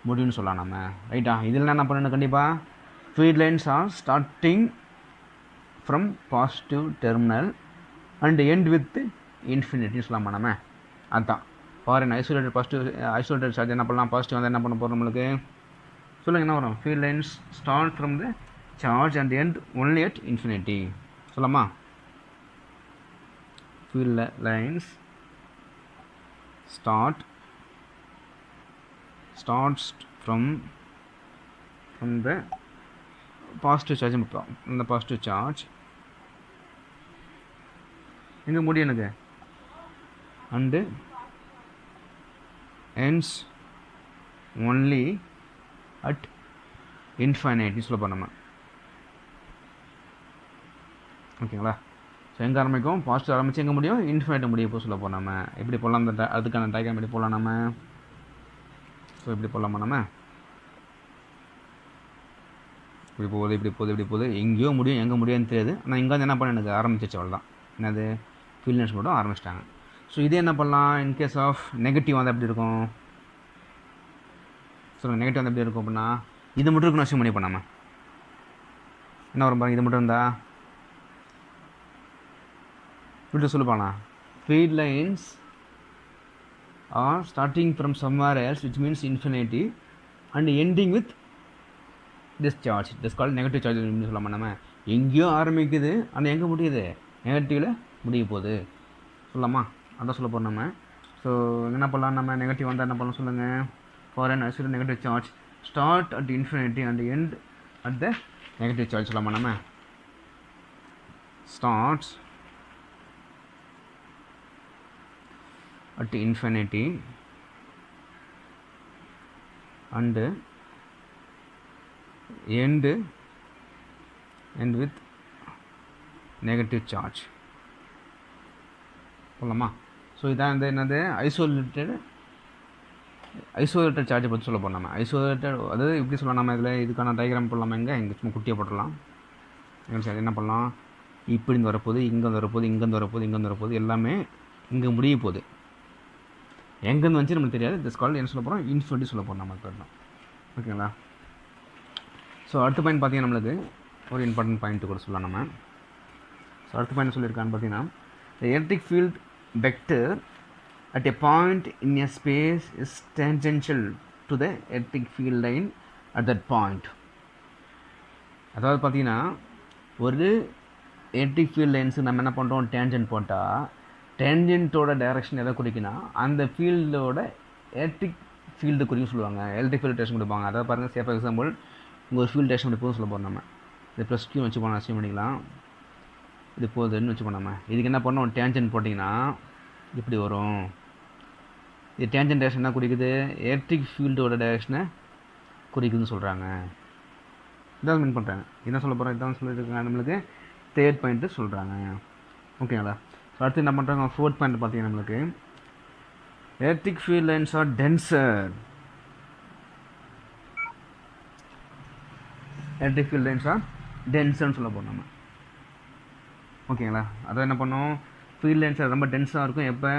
முடியும்னு சொல்லலாம் நம்ம. ரைட்டா? இதில் என்ன பண்ணணும், கண்டிப்பாக field lines are starting from positive terminal and end with இன்ஃபினிட்டின்னு சொல்லலாமா நம்ம. அதுதான் ஃபார் அன் ஐசோலேட்டட் சார்ஜ் என்ன பண்ணலாம், பாசிட்டிவ் வந்து என்ன பண்ண போகிறோம் நம்மளுக்கு சொல்லுங்கள், என்ன வரும், field lines start from the charge and end only at infinity சொல்லலாமா. Field lines starts from the positive charge, இந்த positive charge எங்கே முடியும் எனக்கு and ends only at infinity சொல்ல போகிறோம் நம்ம. ஓகேங்களா? ஸோ எங்கே ஆரம்பிக்கும்? பாசிட்டிவ் ஆரம்பித்து எங்கே முடியும்? இன்ஃபினிட்டி முடிய போய் சொல்ல போகிறோம் நம்ம. எப்படி போடலாம்? அந்த அதுக்கான டயக்ராம் எப்படி போடலாம் நம்ம? ஸோ இப்படி போடலாமா நம்ம? இப்படி போகுது, இப்படி போகுது, இப்படி போகுது, எங்கேயோ முடியும், எங்கே முடியும்னு தெரியாது. ஆனால் இங்கே வந்து என்ன பண்ண எனக்கு ஆரம்பிச்சிச்சு, அவ்வளோ தான். என்னது? ஃபீல்ட்னஸ் மட்டும் ஆரம்பிச்சிட்டாங்க. ஸோ இதே என்ன பண்ணலாம்? இன்கேஸ் ஆஃப் நெகட்டிவ் வந்து எப்படி இருக்கும்? சொல்லுங்கள், நெகட்டிவ் வந்து எப்படி இருக்கும் அப்படின்னா, இது மட்டும் இருக்குன்னு வச்சு பண்ணி பண்ணாமல் என்ன வரும் பாருங்க, இது மட்டும் இருந்தா இப்படி சொல்லுப்பாண்ணா, field lines are starting from somewhere else which means infinity and ending with discharge. This called negative charge அப்படின்னு சொல்லாமல் நம்ம எங்கேயோ ஆரம்பிக்குது ஆனால் எங்கே முடியுது? நெகட்டிவில் முடிய போகுது சொல்லலாமா? அதான் சொல்ல போகிறோம் நம்ம. ஸோ என்ன பண்ணலாம் நம்ம? நெகட்டிவ் வந்தால் என்ன பண்ணலாம் சொல்லுங்கள்? For an isolated negative charge start at infinity and end at the negative charge சொல்லலாமா நம்ம? Starts at infinity and end with negative charge போடலாமா? ஸோ இதான் வந்து என்னது? ஐசோலேட்டட் சார்ஜை பற்றி சொல்ல போகிறோம் நம்ம. ஐசோலேட்டட் அதாவது இப்படி சொல்லலாம் நம்ம. இதில் இதுக்கான டயக்ராம் போடலாமா? இங்கே சும்மா குட்டியாக போட்டுடலாம். சார் என்ன பண்ணலாம்? இப்படி இருந்து வரப்போகுது, இங்கேருந்து வரப்போகுது, இங்கேருந்து வரப்போகுது, இங்கேருந்து வரப்போகுது, எல்லாமே இங்கே முடிய போகுது. எங்கேருந்து வந்துச்சு நம்மளுக்கு தெரியாது. திஸ் கால்ட் என்ன சொல்ல போகிறோம்? இன்ஃபினிட்டி சொல்ல போகிறோம் நம்ம தான். ஓகேங்களா? ஸோ அடுத்த பாயிண்ட் பார்த்தீங்கன்னா நம்மளுக்கு ஒரு இம்பார்ட்டன்ட் பாயிண்ட் கூட சொல்லலாம் நம்ம. ஸோ அடுத்த பாயிண்ட் சொல்லியிருக்கான்னு பார்த்தீங்கன்னா, the electric field vector at a point in a space is tangential to the electric field line at that point. அதாவது பார்த்தீங்கன்னா, ஒரு எலக்ட்ரிக் ஃபீல்ட் லைன்ஸுக்கு நம்ம என்ன பண்ணுறோம்? டேஞ்சன்ட் போட்டால் டேஞ்சன்ட்டோட டைரக்ஷன் எதை குறிக்குன்னா அந்த ஃபீல்டோட எலக்ட்ரிக் ஃபீல்டு குறிக்கும் சொல்லுவாங்க. எலக்ட்ரிக் ஃபீல்டு டேஷன் கொடுப்பாங்க. அதாவது பாருங்கள், சேஃப் எக்ஸாம்பிள் இங்கே ஒரு ஃபீல்டு டேஷன் இப்படி போதும் சொல்ல போகிறோம் நம்ம. இது ப்ளஸ் கியூ வச்சு போனால் அசியம் பண்ணிக்கலாம். இது போகுதுன்னு வச்சு போனோம். இதுக்கு என்ன பண்ணோம்? டேஞ்சன்ட் போட்டிங்கன்னா இப்படி வரும். இது டேஞ்சன்ட் டைரக்ஷன் என்ன குறிக்குது? எலக்ட்ரிக் ஃபீல்டோட டைரக்ஷனை குறிக்குதுன்னு சொல்கிறாங்க. இதான் மீன் பண்ணுறாங்க. என்ன சொல்ல போகிறோம்? இதான் சொல்லியிருக்காங்க நம்மளுக்கு. தேர்ட் பாயிண்ட்டு சொல்கிறாங்க. ஓகேங்களா? ஸோ அடுத்து என்ன பண்ணுறாங்க? ஃபோர்த் பாயிண்ட் பார்த்தீங்கன்னா நம்மளுக்கு electric field lines are tensor. Electric field lines are டென்சர்னு சொல்ல போகிறோம் நம்ம. ஓகேங்களா? அதான் என்ன பண்ணோம்? ஃபீல்ட் லைன்ஸ் ரொம்ப டென்ஸாக இருக்கும். எப்போ?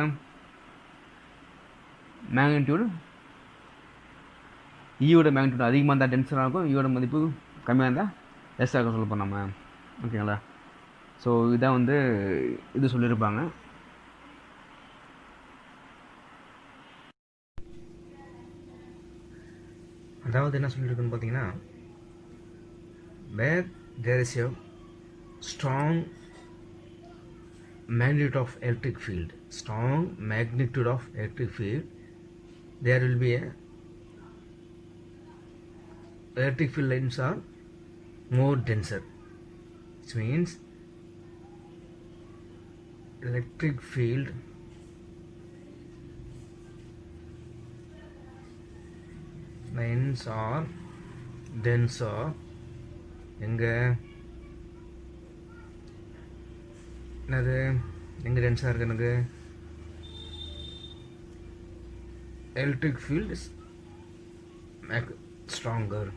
மேக்னிடியூட் ஈயோட மேக்னிடியூட் அதிகமாக இருந்தால் டென்ஸராக இருக்கும், ஈயோட மதிப்பு கம்மியாக இருந்தால் லெஸ்ஸாக இருக்கும் சொல்ல போகிறோம் நம்ம. ஓகேங்களா? ஸோ இதான் வந்து இது சொல்லியிருப்பாங்க. அதாவது என்ன சொல்லியிருக்குன்னு பார்த்தீங்கன்னா, where there is a strong magnitude of electric field, there will be a electric field lines are more denser, which means electric field lines are denser. எங்கே என்னது? எங்கே டென்ஸாக இருக்குது எனக்கு? Electric field is stronger.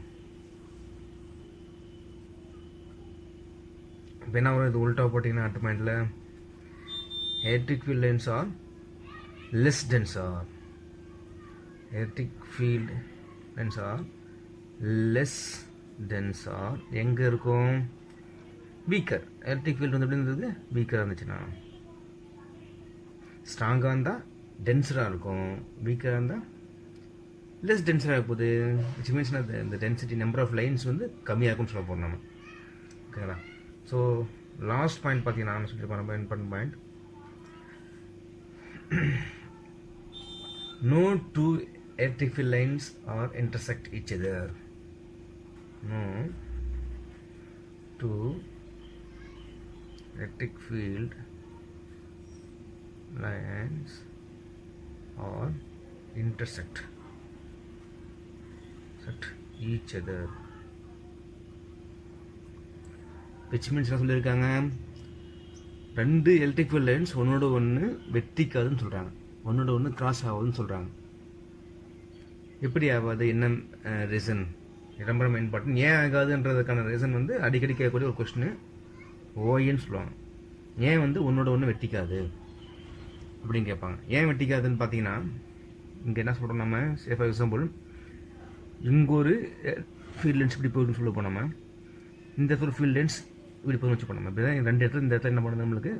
இப்போ என்ன வரும்? இது உல்ட்டா போட்டிங்கன்னா அடுத்த பாயிண்டில் electric field lines are less denser. Electric field lines are less denser. எங்கே இருக்கும்? வீக்கர். எலக்ட்ரிக் ஃபீல்டு வந்து எப்படி இருந்தது? வீக்கராக இருந்துச்சுன்னா. ஸ்ட்ராங்காக இருந்தால் டென்சராக இருக்கும், வீக்கராக இருந்தால் லெஸ் டென்சராக போகுது. விச் மீன்ஸ் இந்த டென்சிட்டி நம்பர் ஆஃப் லைன்ஸ் வந்து கம்மியாக இருக்கும்னு சொல்ல போகிறோம் நம்ம. ஓகேங்களா? ஸோ லாஸ்ட் பாயிண்ட் பார்த்தீங்கன்னா நான் சொல்லியிருப்பேன் important point. No two electric field lines are intersect each other. No two electric field lines or intersect each other, which means என்ன சொல்லியிருக்காங்க, ரெண்டு எலக்ட்ரிக் ஃபீல்ட் லைன்ஸ் ஒன்னோட ஒன்று வெட்டிக்காதுன்னு சொல்கிறாங்க, ஒன்னோட ஒன்று கிராஸ் ஆகுதுன்னு சொல்கிறாங்க. எப்படி ஆகாது, என்ன ரீசன், ரொம்ப இம்பார்ட்டன்ட். ஏன் ஆகாதுன்றதுக்கான ரீசன் வந்து அடிக்கடி கேட்கக்கூடிய ஒரு கொஸ்டின், ஓஏன்னு சொல்லுவாங்க. ஏன் வந்து ஒன்னோட ஒன்று வெட்டிக்காது அப்படின்னு கேட்பாங்க. ஏன் வெட்டிக்காதுன்னு பார்த்தீங்கன்னா, இங்கே என்ன சொல்கிறோம் நம்ம, ஃபார் எக்ஸாம்பிள் இங்கே ஒரு ஃபீல்ட் லென்ஸ் இப்படி போகுதுன்னு சொல்ல போனோம், இந்த இடத்துல ஒரு ஃபீல்ட் லென்ஸ் இப்படி போகுதுன்னு வச்சு போனோம். இப்படி தான் ரெண்டு இடத்துல இந்த இடத்துல என்ன பண்ணுறது, நம்மளுக்கு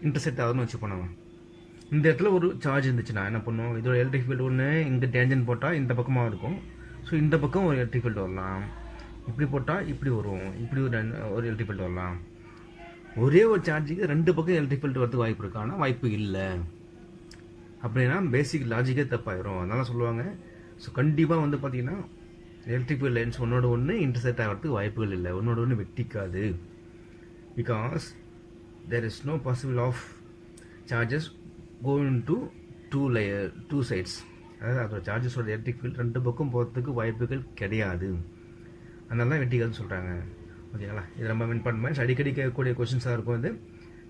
இன்டர்செக்ட் ஆகுதுன்னு வச்சு போனோம். இந்த இடத்துல ஒரு சார்ஜ் இருந்துச்சுன்னா என்ன பண்ணுவோம், இதோட எலக்ட்ரிக் ஃபீல்டு ஒன்று இங்கே டேஞ்சன் போட்டால் இந்த பக்கமாக இருக்கும். ஸோ இந்த பக்கம் ஒரு எலக்ட்ரிக் ஃபீல்டு வரலாம், இப்படி போட்டால் இப்படி வரும், இப்படி ஒரு எலக்ட்ரிக் ஃபீல்டு வரலாம். ஒரே ஒரு சார்ஜுக்கு ரெண்டு பக்கம் எலக்ட்ரிக் ஃபீல்டு வரதுக்கு வாய்ப்பு இருக்கு, ஆனால் வாய்ப்பு இல்லை. அப்படின்னா பேசிக் லாஜிக்கே தப்பாயிரும். அதனால சொல்லுவாங்க, ஸோ கண்டிப்பாக வந்து பார்த்தீங்கன்னா எலக்ட்ரிக் ஃபீல்ட் லைன்ஸ் ஒன்னோட ஒன்று இன்டர்செக்ட் ஆகிறதுக்கு வாய்ப்புகள் இல்லை, ஒன்னோட ஒன்று வெட்டிக்காது. Because there is no possible of charges going to two sides. அதாவது அதோட சார்ஜஸோட எலக்ட்ரிக் ஃபீல்ட் ரெண்டு பக்கம் போகிறதுக்கு வாய்ப்புகள் கிடையாது. அதனால தான் வெட்டிக்காதுன்னு சொல்கிறாங்க. ஓகேங்களா, இது ரொம்ப இம்பார்ட்டன்ட் பாயிண்ட்ஸ், அடிக்கடி கேட்கக்கூடிய கொஸ்டின்ஸாக இருக்கும் இது.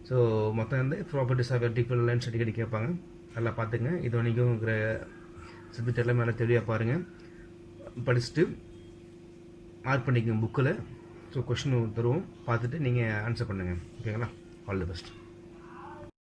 ஸோ மொத்தம் வந்து properties of electric field lines அடிக்கடி கேட்பாங்க, நல்லா பார்த்துங்க. இது வரைக்கும் இருக்கிற சப்ஜெக்ட் எல்லாமே நல்லா தெளிவாக பாருங்கள், படிச்சுட்டு மார்க் பண்ணிக்கோங்க புக்கில். ஸோ கொஸ்டின் தருவோம், பார்த்துட்டு நீங்கள் ஆன்சர் பண்ணுங்கள். ஓகேங்களா, ஆல் தி பெஸ்ட்.